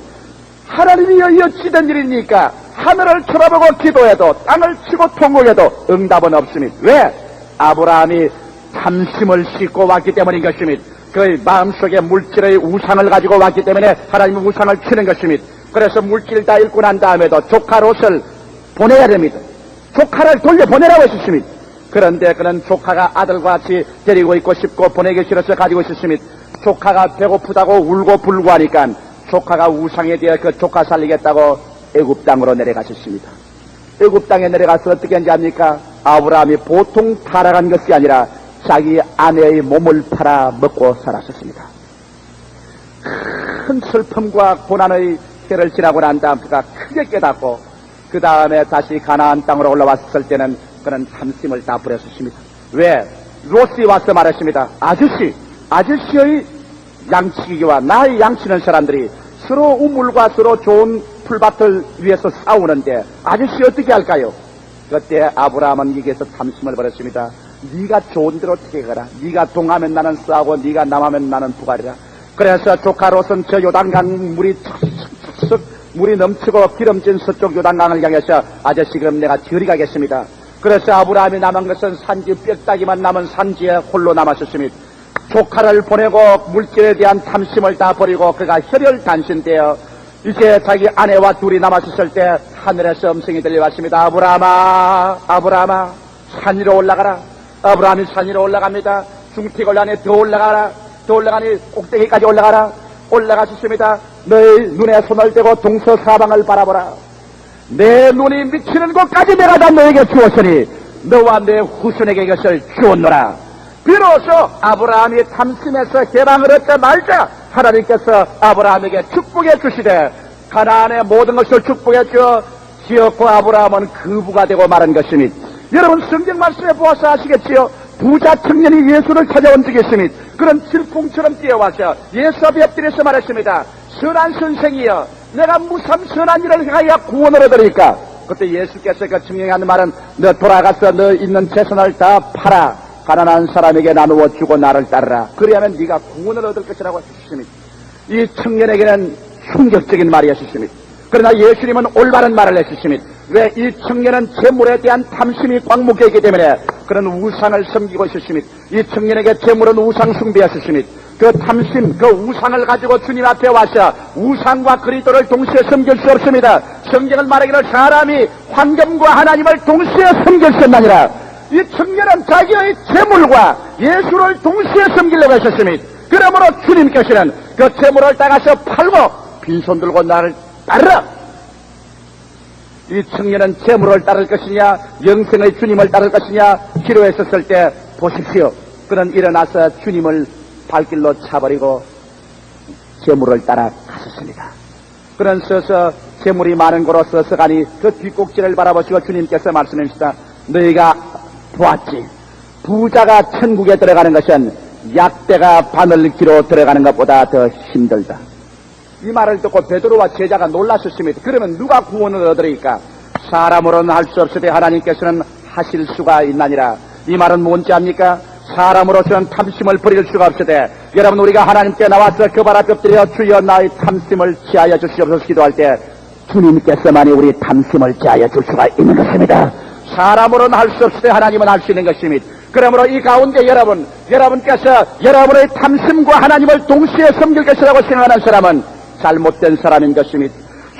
하나님이 어찌된 일입니까? 하늘을 쳐다보고 기도해도 땅을 치고 통곡해도 응답은 없습니다. 왜? 아브라함이 탐심을 싣고 왔기 때문인 것입니다. 그의 마음속에 물질의 우상을 가지고 왔기 때문에 하나님은 우상을 치는 것입니다. 그래서 물질 다 잃고 난 다음에도 조카 롯을 보내야 됩니다. 조카를 돌려보내라고 했습니다. 그런데 그는 조카가 아들과 같이 데리고 있고 싶고 보내기 싫어서 가지고 있었습니다. 조카가 배고프다고 울고 불고 하니까 조카가 우상에 대해 그 조카 살리겠다고 애굽 땅으로 내려가셨습니다. 애굽 땅에 내려가서 어떻게 했는지 압니까? 아브라함이 보통 타락한 것이 아니라 자기 아내의 몸을 팔아 먹고 살았었습니다. 큰 슬픔과 고난의 해를 지나고 난 다음 그가 크게 깨닫고 그 다음에 다시 가나안 땅으로 올라왔을 때는 그는 탐심을 다 버렸습니다. 왜? 롯이 와서 말했습니다. 아저씨의 양치기와 나의 양치는 사람들이 서로 우물과 서로 좋은 풀밭을 위해서 싸우는데 아저씨 어떻게 할까요? 그때 아브라함은 여기에서 탐심을 버렸습니다. 네가 좋은 대로 어떻게 가라. 네가 동하면 나는 싸우고 네가 남하면 나는 부가리라. 그래서 조카 롯은 저 요단강 물이 넘치고 기름진 서쪽 요단강을 향해서 아저씨 그럼 내가 저리 가겠습니다. 그래서 아브라함이 남은 것은 산지 뼈다귀만 남은 산지에 홀로 남았었습니다. 조카를 보내고 물질에 대한 탐심을 다 버리고 그가 혈혈단신되어 이제 자기 아내와 둘이 남았었을 때 하늘에서 음성이 들려왔습니다. 아브라함아 산 위로 올라가라. 아브라함이 산 위로 올라갑니다. 중티골란에 더 올라가라. 더 올라가니 꼭대기까지 올라가셨습니다. 너의 눈에 손을 대고 동서사방을 바라보라. 내 눈이 미치는 곳까지 내가 다 너에게 주었으니 너와 내 후손에게 이것을 주었노라. 비로소 아브라함이 탐심에서 해방을 얻자마자 하나님께서 아브라함에게 축복해 주시되 가나안의 모든 것을 축복해 주어 지었고 아브라함은 그 부가 되고 말한 것이니 여러분 성경 말씀에 보아서 아시겠지요? 부자 청년이 예수를 찾아온 적이 있습니다. 그런 질풍처럼 뛰어와서 예수 앞에 엎드려서 말했습니다. 선한 선생이여 내가 무슨 선한 일을 행하여 구원을 얻으리까? 그때 예수께서 그 증명하는 말은 너 돌아가서 너 있는 재산을 다 팔아 가난한 사람에게 나누어 주고 나를 따르라. 그리하면 네가 구원을 얻을 것이라고 하셨습니다. 이 청년에게는 충격적인 말이었습니다. 그러나 예수님은 올바른 말을 했습니다. 왜? 이 청년은 재물에 대한 탐심이 광목해 있기 때문에 그런 우상을 섬기고 있었습니다. 이 청년에게 재물은 우상 숭배였습니다. 그 탐심, 그 우상을 가지고 주님 앞에 와서 우상과 그리스도를 동시에 섬길 수 없습니다. 성경은 말하기를 사람이 환경과 하나님을 동시에 섬길 수 없느니라. 이 청년은 자기의 재물과 예수를 동시에 섬기려고 하셨습니다. 그러므로 주님께서는 그 재물을 따가서 팔고 빈손 들고 나를 따르라. 이 청년은 재물을 따를 것이냐 영생의 주님을 따를 것이냐 기로했었을 때 보십시오. 그는 일어나서 주님을 발길로 차버리고 재물을 따라 갔었습니다. 그는 서서 재물이 많은 곳으로 서서 가니 그 뒷꼭지를 바라보시고 주님께서 말씀하십니다. 너희가 보았지. 부자가 천국에 들어가는 것은 약대가 바늘기로 들어가는 것보다 더 힘들다. 이 말을 듣고 베드로와 제자가 놀랐었습니다. 그러면 누가 구원을 얻으리까? 사람으로는 할 수 없으되 하나님께서는 하실 수가 있나니라. 이 말은 뭔지 압니까? 사람으로서는 탐심을 버릴 수가 없으되 여러분 우리가 하나님께 나와서 그 발 앞에 엎드려 주여 나의 탐심을 지하여 주시옵소서 기도할 때 주님께서만이 우리 탐심을 지하여 줄 수가 있는 것입니다. 사람으로는 할 수 없으되 하나님은 할 수 있는 것입니다. 그러므로 이 가운데 여러분께서 여러분의 탐심과 하나님을 동시에 섬길 것이라고 생각하는 사람은 잘못된 사람인 것입니다.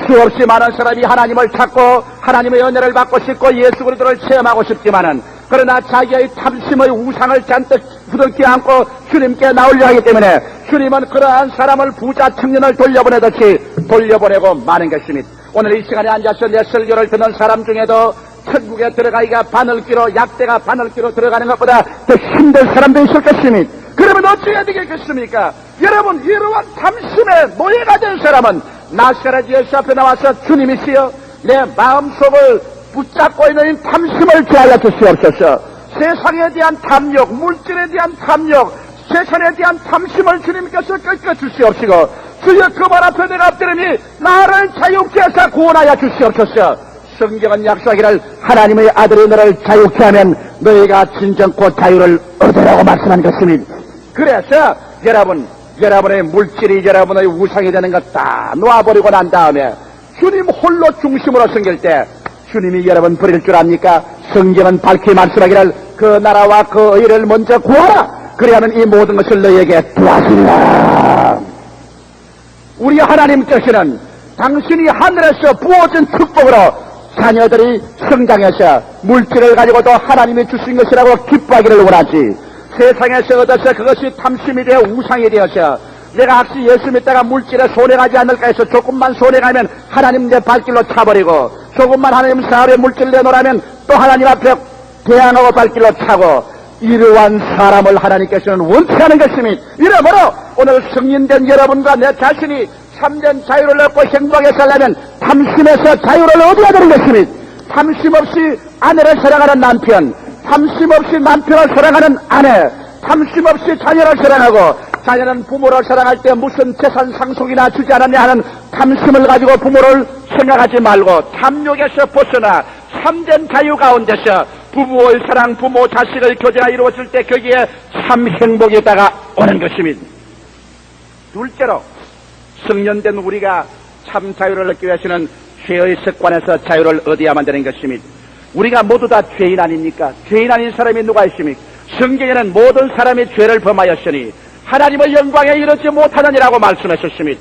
수없이 많은 사람이 하나님을 찾고 하나님의 은혜를 받고 싶고 예수 그리스도를 체험하고 싶지만은 그러나 자기의 탐심의 우상을 잔뜩 부둥켜 안고 주님께 나오려 하기 때문에 주님은 그러한 사람을 부자 청년을 돌려보내듯이 돌려보내고 마는 것입니다. 오늘 이 시간에 앉아서 내 설교를 듣는 사람 중에도 천국에 들어가기가 바늘기로 약대가 바늘기로 들어가는 것보다 더 힘든 사람도 있을 것입니다. 그러면 어찌해야 되겠습니까? 여러분 이러한 탐심에 노예가 된 사람은 나사렛 예수 앞에 나와서 주님이시여 내 마음속을 붙잡고 있는 탐심을 제하여 주시옵소서. 세상에 대한 탐욕, 물질에 대한 탐욕, 세상에 대한 탐심을 주님께서 꺾어 주시옵시고 주여 그 발 앞에 내가 엎드리니 나를 자유케 해서 구원하여 주시옵소서. 성경은 약속하기를 하나님의 아들이 너를 자유케 하면 너희가 진정코 자유를 얻으라고 말씀한 것입니다. 그래서 여러분의 물질이 여러분의 우상이 되는 것 다 놓아버리고 난 다음에 주님 홀로 중심으로 섬길 때 주님이 여러분 버릴 줄 압니까? 성경은 밝히 말씀하기를 그 나라와 그 의를 먼저 구하라. 그리하면 이 모든 것을 너희에게 도와주리라. 우리 하나님께서는 당신이 하늘에서 부어진 축복으로 자녀들이 성장해서 물질을 가지고도 하나님이 주신 것이라고 기뻐하기를 원하지, 세상에서 얻어서 그것이 탐심이 되어 우상이 되어서 내가 혹시 예수 믿다가 물질에 손해가지 않을까 해서 조금만 손해가면 하나님 내 발길로 차버리고, 조금만 하나님 사업에 물질 내놓으라면 또 하나님 앞에 대항하고 발길로 차고, 이러한 사람을 하나님께서는 원치 않은 것입니다. 이러므로 오늘 승인된 여러분과 내 자신이 참된 자유를 얻고 행복하게 살려면 탐심에서 자유를 얻어야 되는 것입니다. 탐심 없이 아내를 사랑하는 남편, 탐심 없이 남편을 사랑하는 아내, 탐심 없이 자녀를 사랑하고, 자녀는 부모를 사랑할 때 무슨 재산 상속이나 주지 않았냐 하는 탐심을 가지고 부모를 생각하지 말고 탐욕에서 벗어나 참된 자유 가운데서 부부의 사랑, 부모, 자식의 교제가 이루어질 때 거기에 참 행복이 다가오는 것입니다. 둘째로, 성년된 우리가 참 자유를 얻기 위해서는 죄의 습관에서 자유를 얻어야만 되는 것입니다. 우리가 모두 다 죄인 아닙니까? 죄인 아닌 사람이 누가 있습니까? 성경에는 모든 사람이 죄를 범하였으니 하나님의 영광에 이르지 못하느니라고 말씀하셨습니다.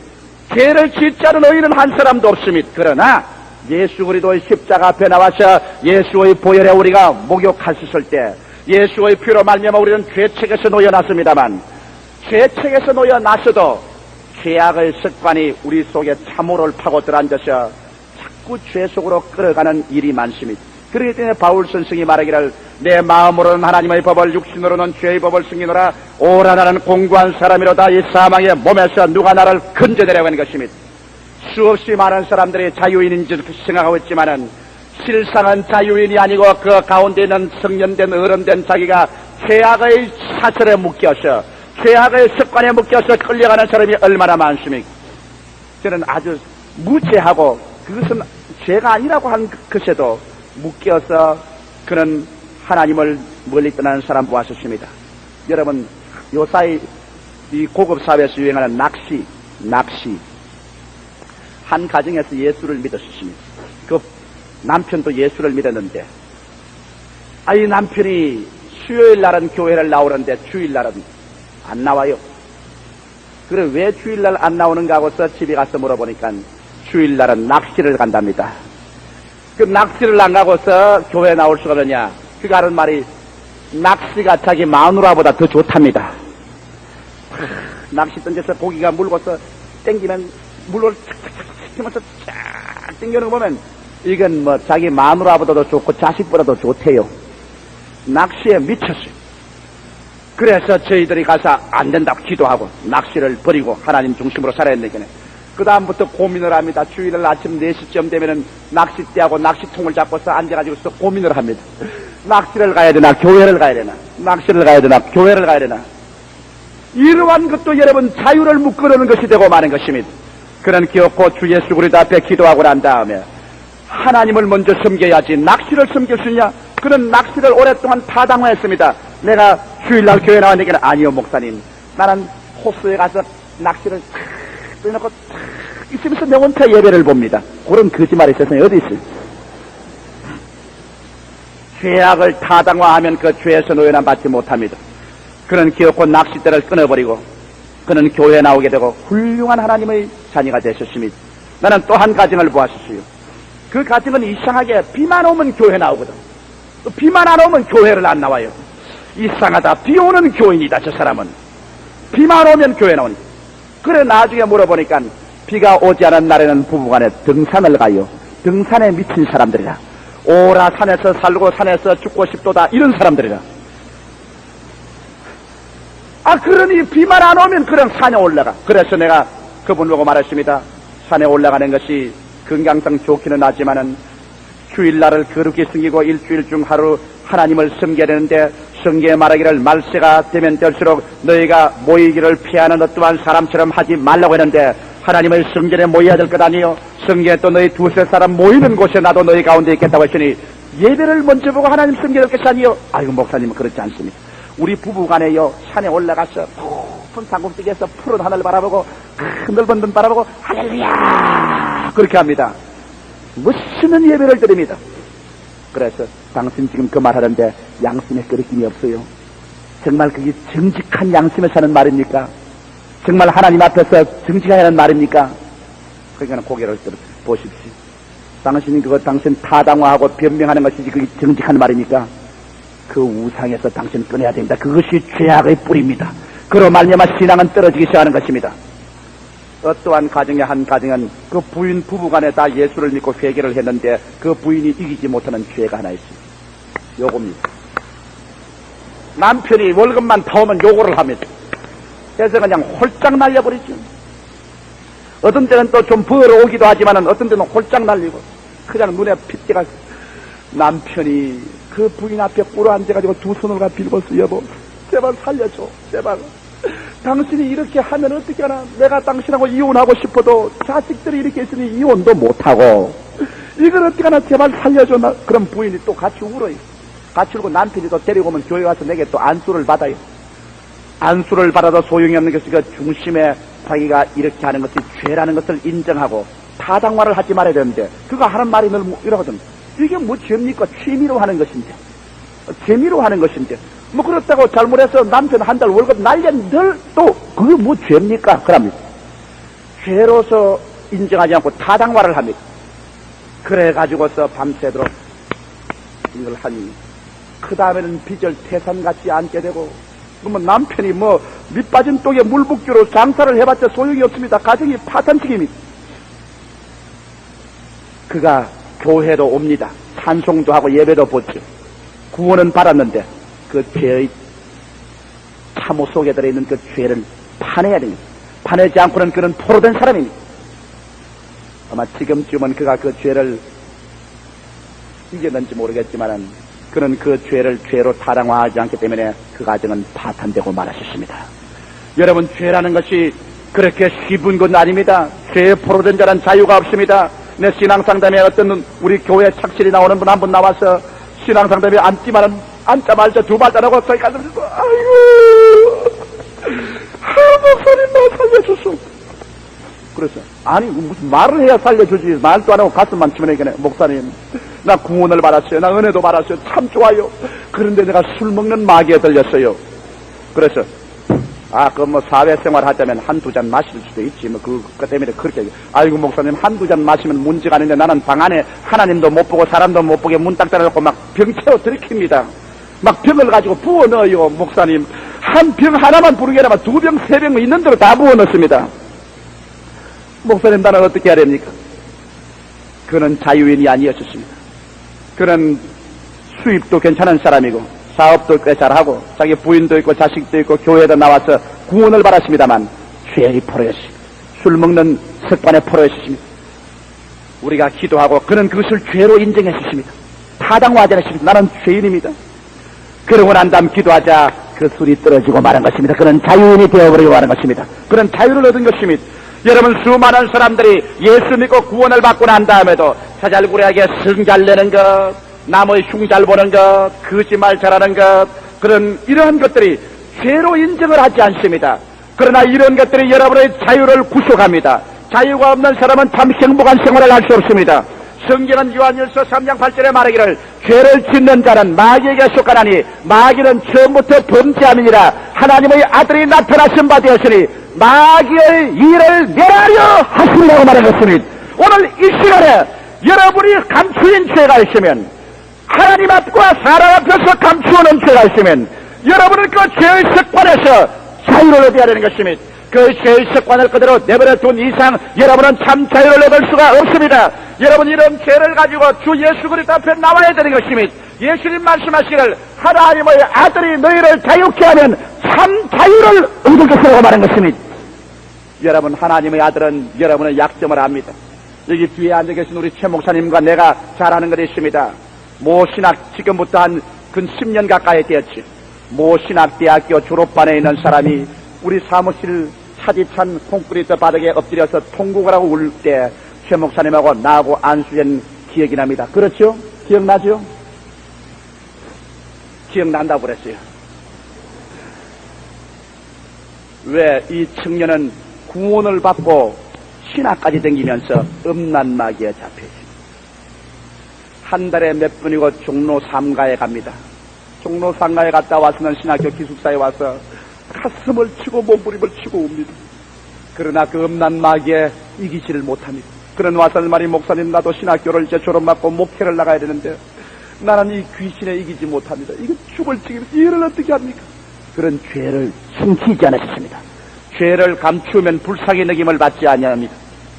죄를 짓지 않은 의인은 한 사람도 없습니다. 그러나 예수 그리스도의 십자가 앞에 나와서 예수의 보혈에 우리가 목욕하셨을 때, 예수의 피로 말미암아 우리는 죄책에서 놓여났습니다만, 죄책에서 놓여났어도 죄악의 습관이 우리 속에 참호를 파고 들어앉아서 자꾸 죄 속으로 끌어가는 일이 많습니다. 그렇기 때문에 바울 선생이 말하기를, 내 마음으로는 하나님의 법을, 육신으로는 죄의 법을 승리노라. 오라 나는 공고한 사람이로다. 이 사망의 몸에서 누가 나를 건져내려고 하는 것입니다. 수없이 많은 사람들이 자유인인 줄 생각하고 있지만은 실상은 자유인이 아니고 그 가운데 있는 성년된 어른된 자기가 죄악의 사슬에 묶여서, 죄악의 습관에 묶여서 끌려가는 사람이 얼마나 많습니까? 저는 아주 무죄하고 그것은 죄가 아니라고 한 것에도 묶여서 그는 하나님을 멀리 떠나는 사람 보았었습니다. 여러분, 요사이 이 고급 사회에서 유행하는 낚시. 한 가정에서 예수를 믿었습니다. 그 남편도 예수를 믿었는데, 이 남편이 수요일 날은 교회를 나오는데 주일날은 안 나와요. 그래, 왜 주일날 안 나오는가 하고서 집에 가서 물어보니까 주일날은 낚시를 간답니다. 그 낚시를 안 가고서 교회에 나올 수가 없느냐. 그가 하는 말이, 낚시가 자기 마누라보다 더 좋답니다. 낚시 던져서 고기가 물고서 땡기면 물을 착착착 치면서 쫙 땡겨는 거 보면 이건 뭐 자기 마누라보다도 좋고 자식보다도 좋대요. 낚시에 미쳤어요. 그래서 저희들이 가서 안 된다고 기도하고 낚시를 버리고 하나님 중심으로 살아야 되니까 그 다음부터 고민을 합니다. 주일날 아침 4시쯤 되면은 낚싯대하고 낚시통을 잡고서 앉아가지고서 고민을 합니다. 낚시를 가야 되나 교회를 가야 되나, 낚시를 가야 되나 교회를 가야 되나. 이러한 것도 여러분 자유를 묶어놓는 것이 되고 마는 것입니다. 그런 기억고 주 예수 그리스도 앞에 기도하고 난 다음에 하나님을 먼저 섬겨야지 낚시를 섬길 수 있냐. 그는 낚시를 오랫동안 타당화했습니다. 내가 주일날 교회 나왔는데, 아니요 목사님, 나는 호수에 가서 낚시를 떠놓고 있으면서 내 혼자 예배를 봅니다. 그런 거짓말이 세상에 어디 있어요? 죄악을 타당화하면 그 죄에서 노연함 받지 못합니다. 그는 기어코 낚싯대를 끊어버리고 그는 교회에 나오게 되고 훌륭한 하나님의 자녀가 되셨습니다. 나는 또 한 가정을 보았었어요. 그 가정은 이상하게 비만 오면 교회 나오거든. 또 비만 안 오면 교회를 안 나와요. 이상하다. 비 오는 교인이다 저 사람은. 비만 오면 교회 나오니. 그래 나중에 물어보니까 비가 오지 않은 날에는 부부간에 등산을 가요. 등산에 미친 사람들이라. 오라 산에서 살고 산에서 죽고 싶도다 이런 사람들이라. 그러니 비만 안 오면 그냥 산에 올라가. 그래서 내가 그분 보고 말했습니다. 산에 올라가는 것이 건강상 좋기는 하지만은 주일날을 거룩히 섬기고 일주일 중 하루 하나님을 섬겨야 되는데, 성경에 말하기를 말세가 되면 될수록 너희가 모이기를 피하는 어떠한 사람처럼 하지 말라고 했는데, 하나님의 성전에 모여야 될 것 아니요. 성경에 또 너희 두세 사람 모이는 곳에 나도 너희 가운데 있겠다고 했으니 예배를 먼저 보고 하나님 섬겨야 될 것이 아니요. 아이고 목사님은 그렇지 않습니다. 우리 부부간에요 산에 올라가서 높은 산꼭대기에서 푸른 하늘을 바라보고 넓은 눈 바라보고 할렐루야 그렇게 합니다. 멋있는 예배를 드립니다. 그래서 당신 지금 그 말하는데 양심에 끓이낌이 없어요. 정말 그게 정직한 양심에서 하는 말입니까? 정말 하나님 앞에서 정직하게 하는 말입니까? 그러니까 고개를 들어 보십시오. 당신이 당신 타당화하고 변명하는 것이지 그게 정직한 말입니까? 그 우상에서 당신 끊어야 됩니다. 그것이 죄악의 뿌리입니다. 그로 말미암아 신앙은 떨어지기 시작하는 것입니다. 어떠한 가정의 한 가정은 그 부인 부부간에 다 예수를 믿고 회개를 했는데 그 부인이 이기지 못하는 죄가 하나 있습니다. 요겁니다. 남편이 월급만 타오면 요거를 합니다. 그래서 그냥 홀짝 날려버리죠. 어떤 때는 또 좀 벌어오기도 하지만은 어떤 때는 홀짝 날리고 그냥 눈에 핏대가 남편이 그 부인 앞에 꿇어 앉아가지고 두 손을 가 빌고서 여보 제발 살려줘 제발 당신이 이렇게 하면 어떻게 하나 내가 당신하고 이혼하고 싶어도 자식들이 이렇게 있으니 이혼도 못하고 이걸 어떻게 하나 제발 살려줘. 그럼 부인이 또 같이 울어요. 같이 울고 남편이 또 데리고 오면 교회 와서 내게 또 안수를 받아요. 안수를 받아도 소용이 없는 것이 그 중심에 자기가 이렇게 하는 것이 죄라는 것을 인정하고 타당화를 하지 말아야 되는데 그가 하는 말이 늘 이러거든. 이게 뭐 죄입니까? 취미로 하는 것인데 재미로 하는 것인데 뭐 그렇다고 잘못해서 남편 한 달 월급 날렸는들 또 그게 뭐 죄입니까? 그럽니다. 죄로서 인정하지 않고 타당화를 합니다. 그래가지고서 밤새도록 이걸 하니 그 다음에는 빚을 태산같이 안게 되고 그러면 남편이 뭐 밑빠진 독에 물붓기로 장사를 해봤자 소용이 없습니다. 가정이 파탄식입니다. 그가 교회도 옵니다. 찬송도 하고 예배도 보죠. 구원은 받았는데 그 죄의 참호 속에 들어있는 그 죄를 파내야 됩니다. 파내지 않고는 그는 포로된 사람입니다. 아마 지금쯤은 그가 그 죄를 이겼는지 모르겠지만은 그는 그 죄를 죄로 타당화하지 않기 때문에 그 가정은 파탄되고 말았습니다. 여러분 죄라는 것이 그렇게 쉬운 건 아닙니다. 죄에 포로된 자는 자유가 없습니다. 내 신앙상담에 어떤 우리 교회 착실히 나오는 분 한 분 나와서 신앙상담에 앉자마자 두 발자라고 저희 가슴에서 아이고 목사님 나 살려줬어. 그래서 아니 무슨 말을 해야 살려주지 말도 안 하고 가슴만 치면 이게 목사님 나 구원을 받았어요. 나 은혜도 받았어요. 참 좋아요. 그런데 내가 술 먹는 마귀에 들렸어요. 그래서 그 뭐 사회생활 하자면 한두 잔 마실 수도 있지 뭐 그것 때문에 그렇게 아이고 목사님 한두 잔 마시면 문제가 아닌데 나는 방 안에 하나님도 못 보고 사람도 못 보게 문 딱 닫아놓고 막 병 채워 들이킵니다. 막 병을 가지고 부어 넣어요. 목사님 한 병 하나만 부르게 하면 두 병 세 병 있는 대로 다 부어 넣습니다. 목사님 나는 어떻게 해야 됩니까? 그는 자유인이 아니었습니다. 그는 수입도 괜찮은 사람이고 사업도 꽤 잘하고 자기 부인도 있고 자식도 있고 교회에도 나와서 구원을 받았습니다만 죄의 포로였습니다. 술 먹는 습관의 포로였습니다. 우리가 기도하고 그는 그것을 죄로 인정했습니다. 타당화하지 않았습니다. 나는 죄인입니다. 그러고 난 다음 기도하자 그 술이 떨어지고 마는 것입니다. 그는 자유인이 되어버리고 마는 것입니다. 그는 자유를 얻은 것입니다. 여러분 수많은 사람들이 예수 믿고 구원을 받고 난 다음에도 자잘구레하게 성 잘 내는 것 남의 흉 잘 보는 것 거짓말 잘하는 것 그런 이러한 것들이 죄로 인정을 하지 않습니다. 그러나 이런 것들이 여러분의 자유를 구속합니다. 자유가 없는 사람은 참 행복한 생활을 할 수 없습니다. 성경은 요한일서 3장 8절에 말하기를 죄를 짓는 자는 마귀에게 속하나니 마귀는 처음부터 범죄함이니라 하나님의 아들이 나타나신 바 되었으니 마귀의 일을 멸하려 하신다고 말하셨습니다. 오늘 이 시간에 여러분이 감추인 죄가 있으면 하나님 앞과 사람 앞에서 감추어놓은 죄가 있으면 여러분은 그 죄의 습관에서 자유를 얻어야 되는 것입니다. 그 죄의 습관을 그대로 내버려 둔 이상 여러분은 참 자유를 얻을 수가 없습니다. 여러분 이런 죄를 가지고 주 예수 그리스도 앞에 나와야 되는 것입니다. 예수님 말씀하시기를 하나님의 아들이 너희를 자유케 하면 참 자유를 얻을 것이라고 말한 것입니다. 여러분 하나님의 아들은 여러분의 약점을 압니다. 여기 뒤에 앉아 계신 우리 최 목사님과 내가 잘 아는 것이 있습니다. 모신학 지금부터 한 근 10년 가까이 되었지. 모신학대학교 졸업반에 있는 사람이 우리 사무실 차디찬 콘크리트 바닥에 엎드려서 통곡을 하고 울 때 최 목사님하고 나하고 안수된 기억이 납니다. 그렇죠? 기억나죠? 기억난다고 그랬어요. 왜 이 청년은 구원을 받고 신학까지 댕기면서 음란마귀에 잡혀있습니다. 한 달에 몇 분이고 종로 3가에 갑니다. 종로 상가에 갔다 와서는 신학교 기숙사에 와서 가슴을 치고 몸부림을 치고 옵니다. 그러나 그 음란 마귀에 이기지를 못합니다. 그런 와서는 말이 목사님 나도 신학교를 이제 졸업받고 목회를 나가야 되는데 나는 이 귀신에 이기지 못합니다. 이거 죽을 지경에서 이를 어떻게 합니까? 그런 죄를 숨기지 않으셨습니다. 죄를 감추면 불쌍히 느낌을 받지 아니합니다.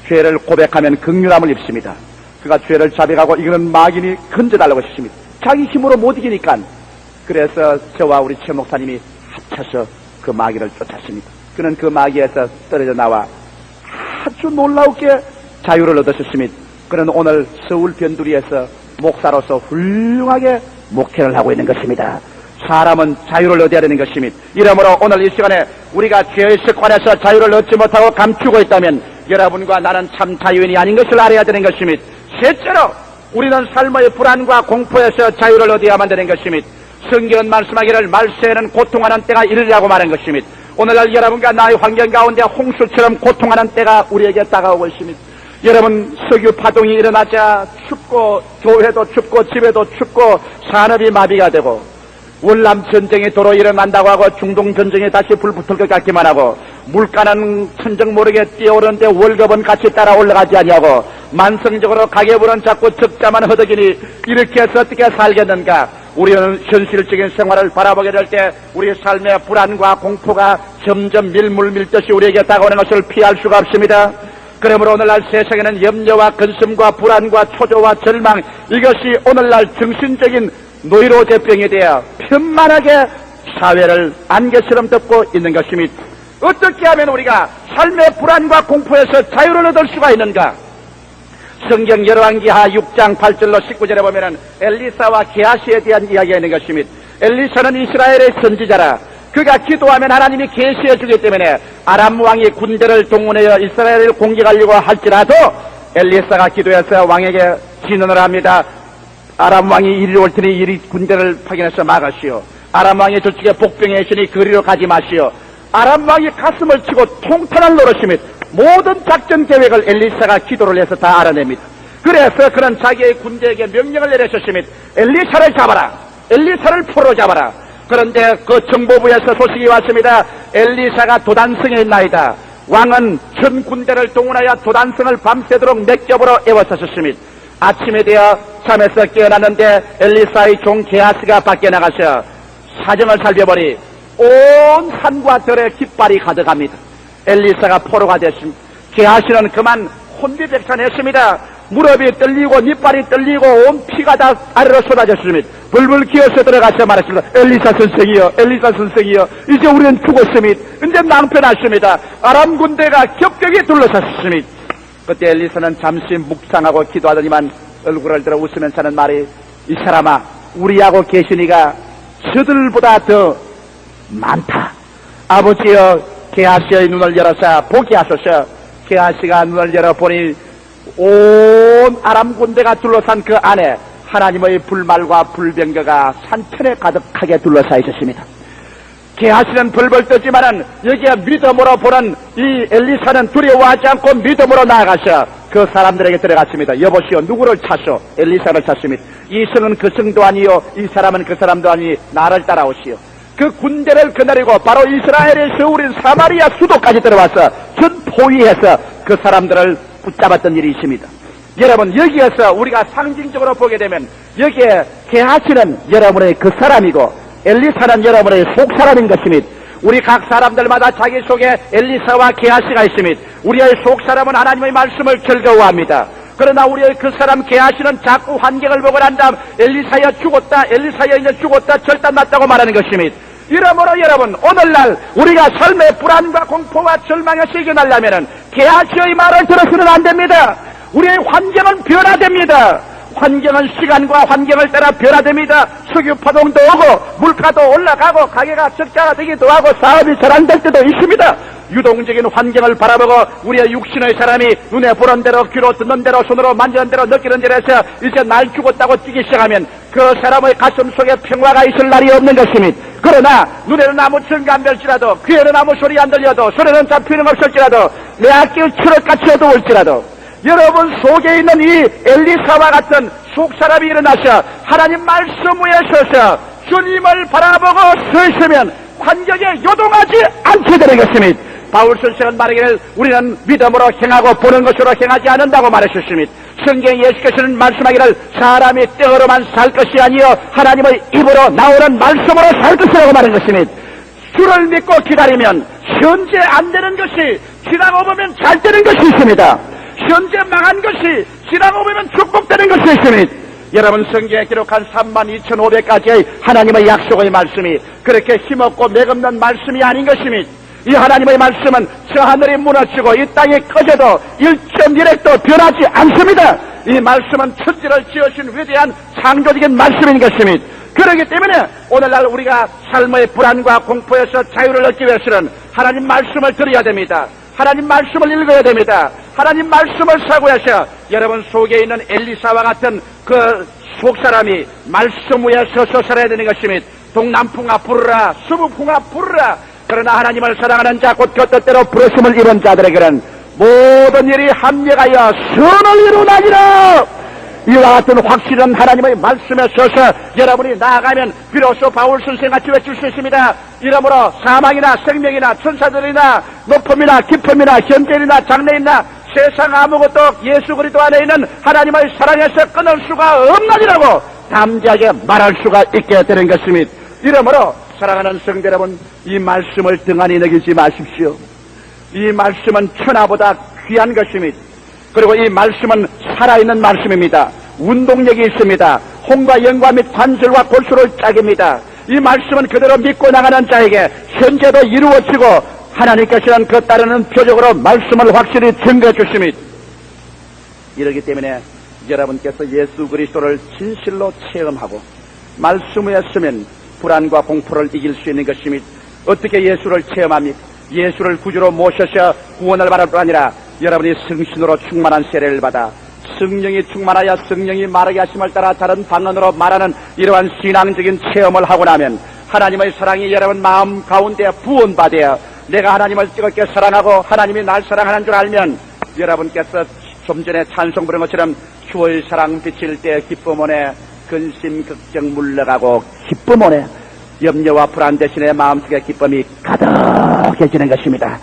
죄를 고백하면 긍휼함을 입습니다. 그가 죄를 자백하고 이거는 마귀니 건져달라고 하십니다. 자기 힘으로 못 이기니까. 그래서 저와 우리 최 목사님이 합쳐서 그 마귀를 쫓았습니다. 그는 그 마귀에서 떨어져 나와 아주 놀라우게 자유를 얻으셨습니다. 그는 오늘 서울 변두리에서 목사로서 훌륭하게 목회를 하고 있는 것입니다. 사람은 자유를 얻어야 되는 것입니다. 이러므로 오늘 이 시간에 우리가 죄의 습관에서 자유를 얻지 못하고 감추고 있다면 여러분과 나는 참 자유인이 아닌 것을 알아야 되는 것입니다. 셋째로 우리는 삶의 불안과 공포에서 자유를 얻어야만 되는 것입니다. 성경은 말씀하기를 말세에는 고통하는 때가 이르리라고 말한 것입니다. 오늘날 여러분과 나의 환경 가운데 홍수처럼 고통하는 때가 우리에게 다가오고 있습니다. 여러분, 석유 파동이 일어나자 춥고 교회도 춥고 집에도 춥고 산업이 마비가 되고 월남 전쟁이 도로 일어난다고 하고 중동 전쟁에 다시 불 붙을 것 같기만 하고 물가는 천정 모르게 뛰어오르는데 월급은 같이 따라 올라가지 아니하고 만성적으로 가계부는 자꾸 적자만 허덕이니 이렇게 해서 어떻게 살겠는가? 우리는 현실적인 생활을 바라보게 될 때 우리 삶의 불안과 공포가 점점 밀물 밀듯이 우리에게 다가오는 것을 피할 수가 없습니다. 그러므로 오늘날 세상에는 염려와 근심과 불안과 초조와 절망, 이것이 오늘날 정신적인 노이로제병이 되어 편만하게 사회를 안개처럼 덮고 있는 것입니다. 어떻게 하면 우리가 삶의 불안과 공포에서 자유를 얻을 수가 있는가? 성경 열왕기하 6장 8절로 19절에 보면은 엘리사와 게하시에 대한 이야기가 있는 것입니다. 엘리사는 이스라엘의 선지자라. 그가 기도하면 하나님이 계시해 주기 때문에 아람 왕이 군대를 동원하여 이스라엘을 공격하려고 할지라도 엘리사가 기도해서 왕에게 진언을 합니다. 아람 왕이 이리로 올 테니 이리 군대를 파견해서 막으시오. 아람 왕이 저쪽에 복병에 있으니 그리로 가지 마시오. 아람 왕이 가슴을 치고 통탄을 노릇입니다. 모든 작전 계획을 엘리사가 기도를 해서 다 알아냅니다. 그래서 그는 자기의 군대에게 명령을 내리셨습니다. 엘리사를 잡아라. 엘리사를 포로 잡아라. 그런데 그 정보부에서 소식이 왔습니다. 엘리사가 도단성에 있나이다. 왕은 전 군대를 동원하여 도단성을 밤새도록 맥접으로 에워싸셨습니다. 아침에 되어 잠에서 깨어났는데 엘리사의 종 게하시가 밖에 나가서 사정을 살펴보니 온 산과 들에 깃발이 가득합니다. 엘리사가 포로가 됐습니다. 게하시는 그만 혼비백산했습니다. 무릎이 떨리고 니빨이 떨리고 온 피가 다 아래로 쏟아졌습니다. 불불 기어서 들어가서 말했습니다. 엘리사 선생이여, 엘리사 선생이여, 이제 우리는 죽었습니다. 이제 낭패났습니다. 아람 군대가 격격히 둘러섰습니다. 그때 엘리사는 잠시 묵상하고 기도하더니만 얼굴을 들어 웃으면서 하는 말이, 이 사람아, 우리하고 계시니가 저들보다 더 많다. 아버지여, 게하시의 눈을 열어서 보게 하소서. 게하시가 눈을 열어보니 온 아람 군대가 둘러싼 그 안에 하나님의 불말과 불병거가 산천에 가득하게 둘러싸여 있었습니다. 게하시는 벌벌 떠지만은 여기에 믿음으로 보는 이 엘리사는 두려워하지 않고 믿음으로 나아가서 그 사람들에게 들어갔습니다. 여보시오, 누구를 찾소? 엘리사를 찾습니다. 이 성은 그 성도 아니요, 이 사람은 그 사람도 아니, 나를 따라오시오. 그 군대를 거느리고 바로 이스라엘의 서울인 사마리아 수도까지 들어와서 전 포위해서 그 사람들을 붙잡았던 일이 있습니다. 여러분, 여기에서 우리가 상징적으로 보게 되면 여기에 게하시는 여러분의 그 사람이고 엘리사는 여러분의 속사람인 것입니다. 우리 각 사람들마다 자기 속에 엘리사와 게하시가 있습니다. 우리의 속사람은 하나님의 말씀을 즐거워합니다. 그러나 우리의 그 사람 게하시는 자꾸 환경을 보고 난 다음 엘리사야 죽었다, 엘리사야 이제 죽었다, 절단났다고 말하는 것입니다. 이러므로 여러분, 오늘날 우리가 삶의 불안과 공포와 절망에서 이겨나려면 게하시의 말을 들어서는 안 됩니다. 우리의 환경은 변화됩니다. 환경은 시간과 환경을 따라 변화됩니다. 석유 파동도 오고 물가도 올라가고 가게가 적자가 되기도 하고 사업이 잘 안 될 때도 있습니다. 유동적인 환경을 바라보고 우리의 육신의 사람이 눈에 보는 대로, 귀로 듣는 대로, 손으로 만지는 대로, 느끼는 대로 해서 이제 날 죽었다고 뛰기 시작하면 그 사람의 가슴 속에 평화가 있을 날이 없는 것입니다. 그러나 눈에는 아무 증거 안 될지라도, 귀에는 아무 소리 안 들려도, 손에는 잡히는 없을지라도, 내 앞길 추럭같이 어두울지라도 여러분 속에 있는 이 엘리사와 같은 속사람이 일어나서 하나님 말씀 위에 서서 주님을 바라보고 서 있으면 환경에 요동하지 않게 되는 것입니다. 바울 선생은 말하기를 우리는 믿음으로 행하고 보는 것으로 행하지 않는다고 말하셨습니다. 성경 예수께서는 말씀하기를 사람이 떡으로만 살 것이 아니요 하나님의 입으로 나오는 말씀으로 살 것이라고 말한 것입니다. 주를 믿고 기다리면 현재 안 되는 것이 지나고 보면 잘 되는 것이 있습니다. 현재 망한 것이 지나고 보면 축복되는 것이 있습니다. 여러분, 성경에 기록한 32,500가지의 하나님의 약속의 말씀이 그렇게 힘없고 맥없는 말씀이 아닌 것입니다. 이 하나님의 말씀은 저 하늘이 무너지고 이 땅이 꺼져도 1.1핵도 변하지 않습니다. 이 말씀은 천지를 지으신 위대한 창조적인 말씀인 것입니다. 그렇기 때문에 오늘날 우리가 삶의 불안과 공포에서 자유를 얻기 위해서는 하나님 말씀을 들어야 됩니다. 하나님 말씀을 읽어야 됩니다. 하나님 말씀을 사고해서 여러분 속에 있는 엘리사와 같은 그 속사람이 말씀 위에 서서 살아야 되는 것입니다. 동남풍아 부르라, 서북풍아 부르라. 그러나 하나님을 사랑하는 자 곧 그 뜻대로 부르심을 입은 자들에게는 모든 일이 합력하여 선을 이루나니라. 이와 같은 확실한 하나님의 말씀에 서서 여러분이 나아가면 비로소 바울 선생같이 외칠 수 있습니다. 이러므로 사망이나 생명이나 천사들이나 높음이나 깊음이나 현재이나 장래이나 세상 아무것도 예수 그리스도 안에 있는 하나님의 사랑에서 끊을 수가 없나니라고 담대하게 말할 수가 있게 되는 것입니다. 이러므로 사랑하는 성도 여러분, 이 말씀을 등한히 여기지 마십시오. 이 말씀은 천하보다 귀한 것입니다. 그리고 이 말씀은 살아있는 말씀입니다. 운동력이 있습니다. 홍과 영과 및 관절과 골수를 짜깁니다. 이 말씀은 그대로 믿고 나가는 자에게 현재도 이루어지고 하나님께서는 그 따르는 표적으로 말씀을 확실히 증거해 주십니다. 이러기 때문에 여러분께서 예수 그리스도를 진실로 체험하고 말씀 위에 서면 불안과 공포를 이길 수 있는 것입니다. 어떻게 예수를 체험합니까? 예수를 구주로 모셔서 구원을 받을 뿐 아니라 여러분이 성신으로 충만한 세례를 받아 성령이 충만하여 성령이 말하게 하심을 따라 다른 방언으로 말하는 이러한 신앙적인 체험을 하고 나면 하나님의 사랑이 여러분 마음 가운데 부원받아 내가 하나님을 뜨겁게 사랑하고 하나님이 날 사랑하는 줄 알면 여러분께서 좀 전에 찬송 부른 것처럼 주의 사랑 비칠 때 기쁨 오네 근심 걱정 물러가고 기쁨 오네 염려와 불안 대신에 마음속에 기쁨이 가득해지는 것입니다.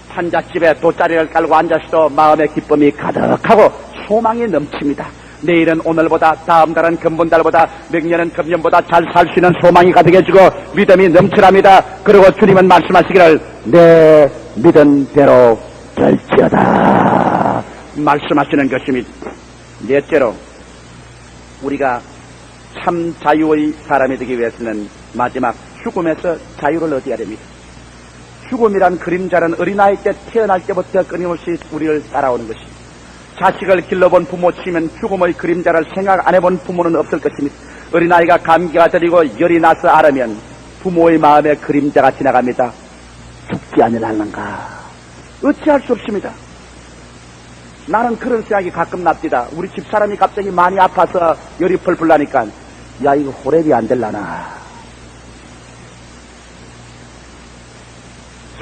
판잣집에 돗자리를 깔고 앉아서도 마음의 기쁨이 가득하고 소망이 넘칩니다. 내일은 오늘보다 다음 달은 금번달보다明년은 금년보다 잘 살 수 있는 소망이 가득해지고 믿음이 넘쳐납니다. 그리고 주님은 말씀하시기를 내 믿은 대로 될지어다 말씀하시는 것입니다. 넷째로 우리가 참 자유의 사람이 되기 위해서는 마지막 죽음에서 자유를 얻어야 됩니다. 죽음이란 그림자는 어린아이 때 태어날 때부터 끊임없이 우리를 따라오는 것입니다. 자식을 길러본 부모 치면 죽음의 그림자를 생각 안 해본 부모는 없을 것입니다. 어린아이가 감기가 들리고 열이 나서 앓으면 부모의 마음에 그림자가 지나갑니다. 죽지 않으려는가 어찌할 수 없습니다. 나는 그런 생각이 가끔 납니다. 우리 집사람이 갑자기 많이 아파서 열이 펄펄 나니까 야 이거 호랩이 안 될라나.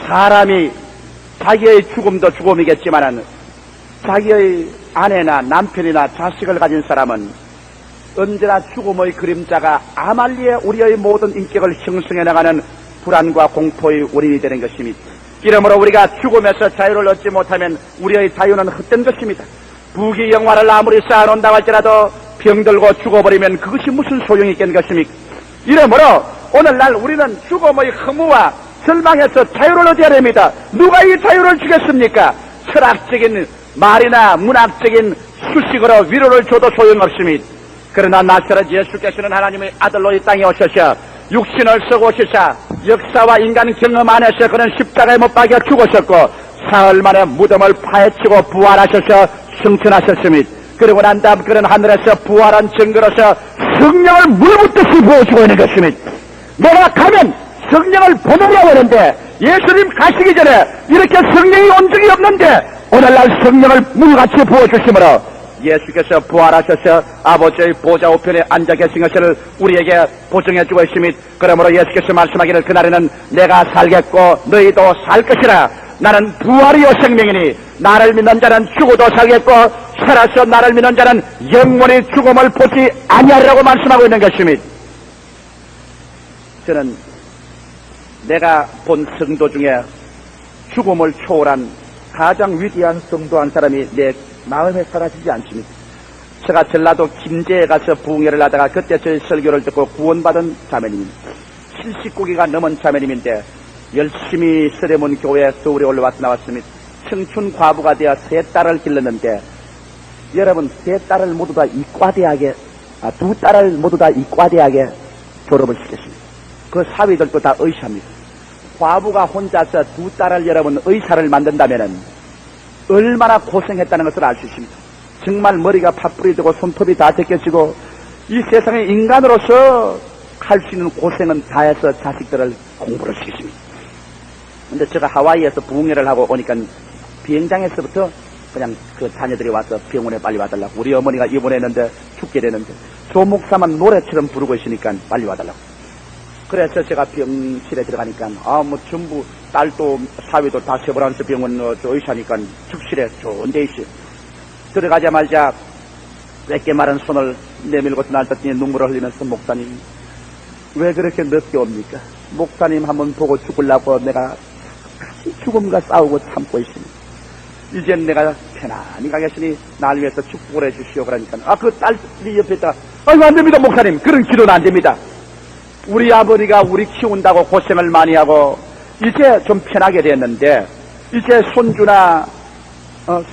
사람이 자기의 죽음도 죽음이겠지만은 자기의 아내나 남편이나 자식을 가진 사람은 언제나 죽음의 그림자가 아말리에 우리의 모든 인격을 형성해 나가는 불안과 공포의 원인이 되는 것입니다. 이러므로 우리가 죽음에서 자유를 얻지 못하면 우리의 자유는 헛된 것입니다. 부귀 영화를 아무리 쌓아놓는다고 할지라도 병들고 죽어버리면 그것이 무슨 소용이 있겠습니까? 이러므로 오늘날 우리는 죽음의 허무와 절망에서 자유를 얻어야 됩니다. 누가 이 자유를 주겠습니까? 철학적인 말이나 문학적인 수식으로 위로를 줘도 소용없습니다. 그러나 나사렛 예수께서는 하나님의 아들로 이 땅에 오셔서 육신을 쓰고 오시사 역사와 인간 경험 안에서 그는 십자가에 못 박여 죽으셨고 사흘 만에 무덤을 파헤치고 부활하셔서 승천하셨습니다. 그리고 난 다음 그는 하늘에서 부활한 증거로서 성령을 물붓듯이 부어주고 있는 것입니다. 내가 가면 성령을 보내려고 하는데 예수님 가시기 전에 이렇게 성령이 온 적이 없는데 오늘날 성령을 물같이 부어주심으로 예수께서 부활하셔서 아버지의 보좌 우편에 앉아 계신 것을 우리에게 보증해주고 있습니다. 그러므로 예수께서 말씀하기를 그날에는 내가 살겠고 너희도 살 것이라. 나는 부활이요 생명이니 나를 믿는 자는 죽어도 살겠고 살아서 나를 믿는 자는 영원히 죽음을 보지 아니하리라고 말씀하고 있는 것입니다. 저는 내가 본 성도 중에 죽음을 초월한 가장 위대한 성도 한 사람이 내 마음에 사라지지 않습니다. 제가 전라도 김제에 가서 부흥회를 하다가 그때 저희 설교를 듣고 구원받은 자매님입니다. 70국기가 넘은 자매님인데 열심히 서대문 교회 서울에 올라와서 나왔습니다. 청춘 과부가 되어 세 딸을 길렀는데, 여러분, 세 딸을 모두 다 이과대학에, 두 딸을 모두 다 이과대학에 졸업을 시켰습니다. 그 사위들도 다 의사입니다. 과부가 혼자서 두 딸을 여러분 의사를 만든다면은 얼마나 고생했다는 것을 알 수 있습니다. 정말 머리가 팥불이 되고 손톱이 다 벗겨지고 이 세상에 인간으로서 할 수 있는 고생은 다 해서 자식들을 공부를 시켰습니다. 근데 제가 하와이에서 부흥회를 하고 오니까 비행장에서부터 그냥 그 자녀들이 와서 병원에 빨리 와달라고. 우리 어머니가 입원했는데 죽게 되는데 조목사만 노래처럼 부르고 있으니까 빨리 와달라고. 그래서 제가 병실에 들어가니까 뭐 전부 딸도 사위도 다 세브란스 병원 의사니까 즉실에 좋은 데 있어요. 들어가자마자 뺏게 마른 손을 내밀고 날떴더니 눈물을 흘리면서, 목사님 왜 그렇게 늦게 옵니까? 목사님 한번 보고 죽으려고 내가 죽음과 싸우고 참고 있습니다. 이젠 내가 편안히 가겠으니 날 위해서 축복을 해주시오. 그러니까 그 딸이 옆에 있다가 아이고 안 됩니다 목사님, 그런 기도는 안 됩니다. 우리 아버지가 우리 키운다고 고생을 많이 하고 이제 좀 편하게 됐는데 이제 손주나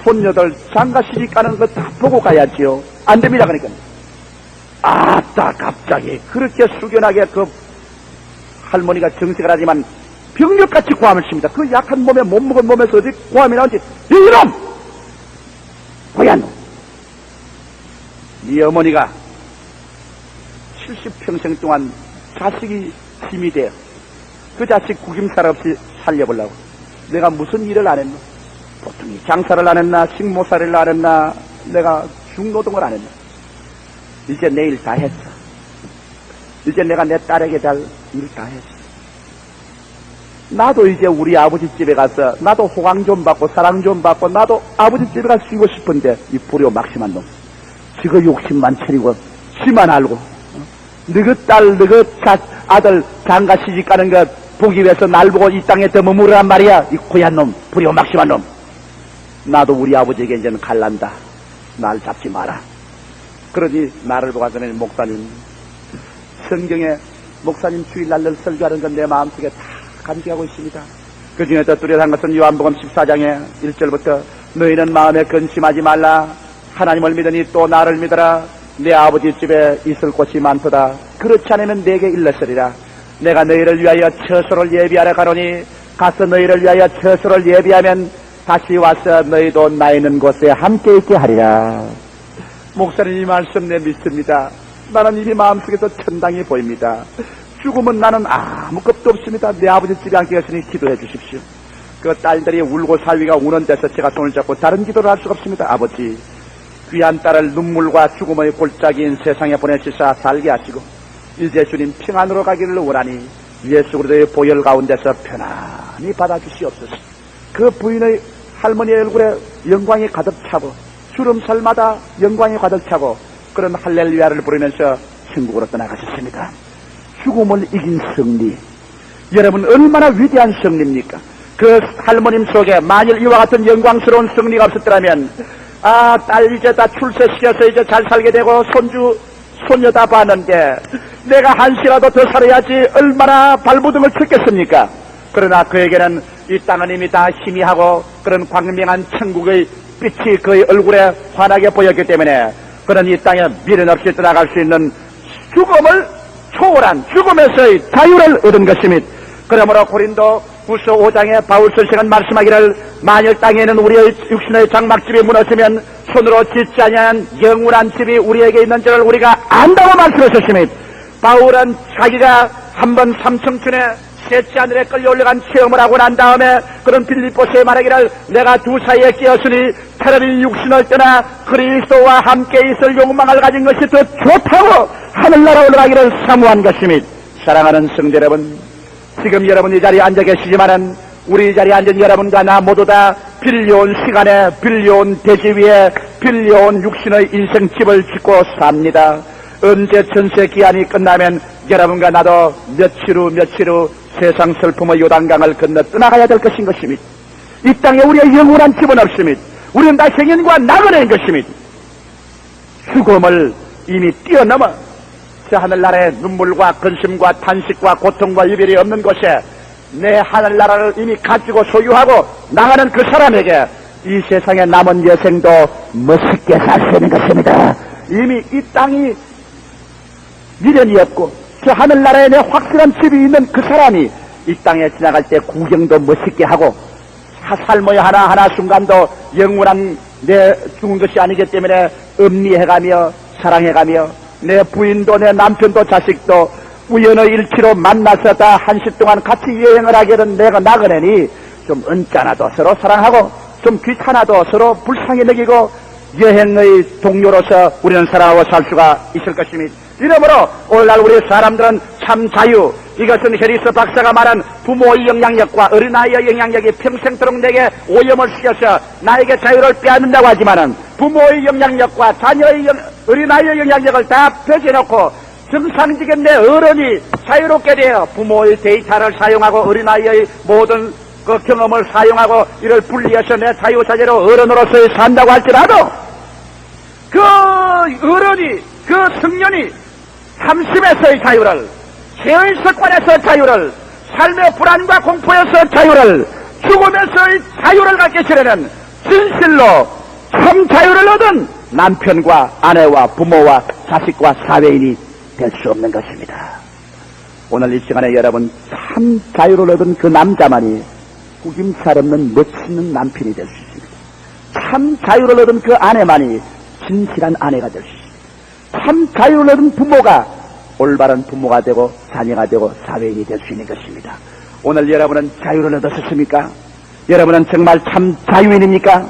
손녀들 장가 시집 가는 거 다 보고 가야지요. 안 됩니다. 그러니까 아따 갑자기 그렇게 숙연하게 그 할머니가 정색을 하지만 병력같이 고함을 칩니다. 그 약한 몸에 못 먹은 몸에서 어디 고함이 나온지, 이놈! 고얀 놈! 네 어머니가 70평생 동안 자식이 힘이 돼요. 그 자식 구김살 없이 살려보려고 내가 무슨 일을 안 했나? 보통 장사를 안 했나? 식모살이를 안 했나? 내가 중노동을 안 했나? 이제 내일 다 했어. 이제 내가 내 딸에게 달 일 다 했어. 나도 이제 우리 아버지 집에 가서 나도 호강 좀 받고 사랑 좀 받고 나도 아버지 집에 가서 쉬고 싶은데 이 불효 막심한 놈, 지가 욕심만 차리고 지만 알고 너그 딸 너그 아들 장가 시집 가는 거 보기 위해서 날 보고 이 땅에 더 머무르란 말이야. 이 고얀 놈, 불효 막심한 놈. 나도 우리 아버지에게 이제는 갈란다. 날 잡지 마라. 그러니 나를 보고 하더니, 목사님, 성경에 목사님 주일날을 설교하는 건 내 마음속에 다 간직하고 있습니다. 그 중에 더 뚜렷한 것은 요한복음 14장의 1절부터 너희는 마음에 근심하지 말라. 하나님을 믿으니 또 나를 믿어라. 내 아버지 집에 있을 곳이 많도다. 그렇지 않으면 내게 일렀으리라. 내가 너희를 위하여 처소를 예비하러 가노니 가서 너희를 위하여 처소를 예비하면 다시 와서 너희도 나 있는 곳에 함께 있게 하리라. 목사님 이 말씀 내 믿습니다. 나는 이미 마음속에서 천당이 보입니다. 죽으면 나는 아무 겁도 없습니다. 내 아버지 집에 함께 있으니 기도해 주십시오. 그 딸들이 울고 사위가 우는 데서 제가 손을 잡고 다른 기도를 할 수가 없습니다. 아버지, 귀한 딸을 눈물과 죽음의 골짜기인 세상에 보내시사 살게 하시고 이제 주님 평안으로 가기를 원하니 예수 그리스도의 보혈 가운데서 편안히 받아주시옵소서. 그 부인의 할머니의 얼굴에 영광이 가득 차고 주름살마다 영광이 가득 차고 그런 할렐루야를 부르면서 천국으로 떠나가셨습니다. 죽음을 이긴 승리, 여러분 얼마나 위대한 승리입니까? 그 할머님 속에 만일 이와 같은 영광스러운 승리가 없었더라면 딸 이제 다 출세시켜서 이제 잘 살게 되고 손주 손녀 다 봤는데 내가 한시라도 더 살아야지 얼마나 발부둥을 쳤겠습니까? 그러나 그에게는 이 땅은 이미 다 희미하고 그런 광명한 천국의 빛이 그의 얼굴에 환하게 보였기 때문에 그런 이 땅에 미련 없이 떠나갈 수 있는 죽음을 초월한 죽음에서의 자유를 얻은 것입니다. 그러므로 고린도 후서 5장에 바울 선생은 말씀하기를 만일 땅에는 우리의 육신의 장막집이 무너지면 손으로 짓지 아니한 영원한 집이 우리에게 있는 줄을 우리가 안다고 말씀하셨습니다. 바울은 자기가 한번 삼청춘에 셋째 하늘에 끌려 올라간 체험을 하고 난 다음에 그런 빌립보서에 말하기를 내가 두 사이에 끼었으니 차라리 육신을 떠나 그리스도와 함께 있을 욕망을 가진 것이 더 좋다고 하늘나라 올라가기를 사모한 것입니다. 사랑하는 성도 여러분, 지금 여러분 이 자리에 앉아 계시지만은 우리 이 자리에 앉은 여러분과 나 모두 다 빌려온 시간에 빌려온 대지 위에 빌려온 육신의 인생집을 짓고 삽니다. 언제 전세 기한이 끝나면 여러분과 나도 며칠 후 세상 슬픔의 요단강을 건너 떠나가야 될 것인 것입니다. 이 땅에 우리의 영원한 집은 없습니다. 우리는 다 행인과 나그네인 것입니다. 죽음을 이미 뛰어넘어 저 하늘나라에 눈물과 근심과 탄식과 고통과 이별이 없는 곳에 내 하늘나라를 이미 가지고 소유하고 나가는 그 사람에게 이 세상에 남은 여생도 멋있게 살 수 있는 것입니다. 이미 이 땅이 미련이 없고 저 하늘나라에 내 확실한 집이 있는 그 사람이 이 땅에 지나갈 때 구경도 멋있게 하고 삶의 하나하나 순간도 영원한 내 죽은 것이 아니기 때문에 음미해가며 사랑해가며 내 부인도 내 남편도 자식도 우연의 일치로 만나서 다 한시 동안 같이 여행을 하게 된 내가 나그네니 좀 언짢아도 서로 사랑하고 좀 귀찮아도 서로 불쌍히 여기고 여행의 동료로서 우리는 살아가고 살 수가 있을 것입니다. 이러므로 오늘날 우리 사람들은 참 자유, 이것은 해리스 박사가 말한 부모의 영향력과 어린아이의 영향력이 평생토록 내게 오염을 시켜서 나에게 자유를 빼앗는다고 하지만은 부모의 영향력과 자녀의 어린아이의 영향력을 다 펴겨놓고 정상적인 내 어른이 자유롭게 되어 부모의 데이터를 사용하고 어린아이의 모든 그 경험을 사용하고 이를 분리해서 내 자유자재로 어른으로서의 산다고 할지라도 그 어른이 그 성년이 삼심에서의 자유를, 죄의 습관에서 자유를, 삶의 불안과 공포에서 자유를, 죽음에서의 자유를 갖기 전에는 진실로 참 자유를 얻은 남편과 아내와 부모와 자식과 사회인이 될 수 없는 것입니다. 오늘 이 시간에 여러분 참 자유를 얻은 그 남자만이 구김살 없는 멋있는 남편이 될 수 있습니다. 참 자유를 얻은 그 아내만이 진실한 아내가 될 수 있습니다. 참 자유를 얻은 부모가 올바른 부모가 되고 자녀가 되고 사회인이 될 수 있는 것입니다. 오늘 여러분은 자유를 얻으셨습니까? 여러분은 정말 참 자유인입니까?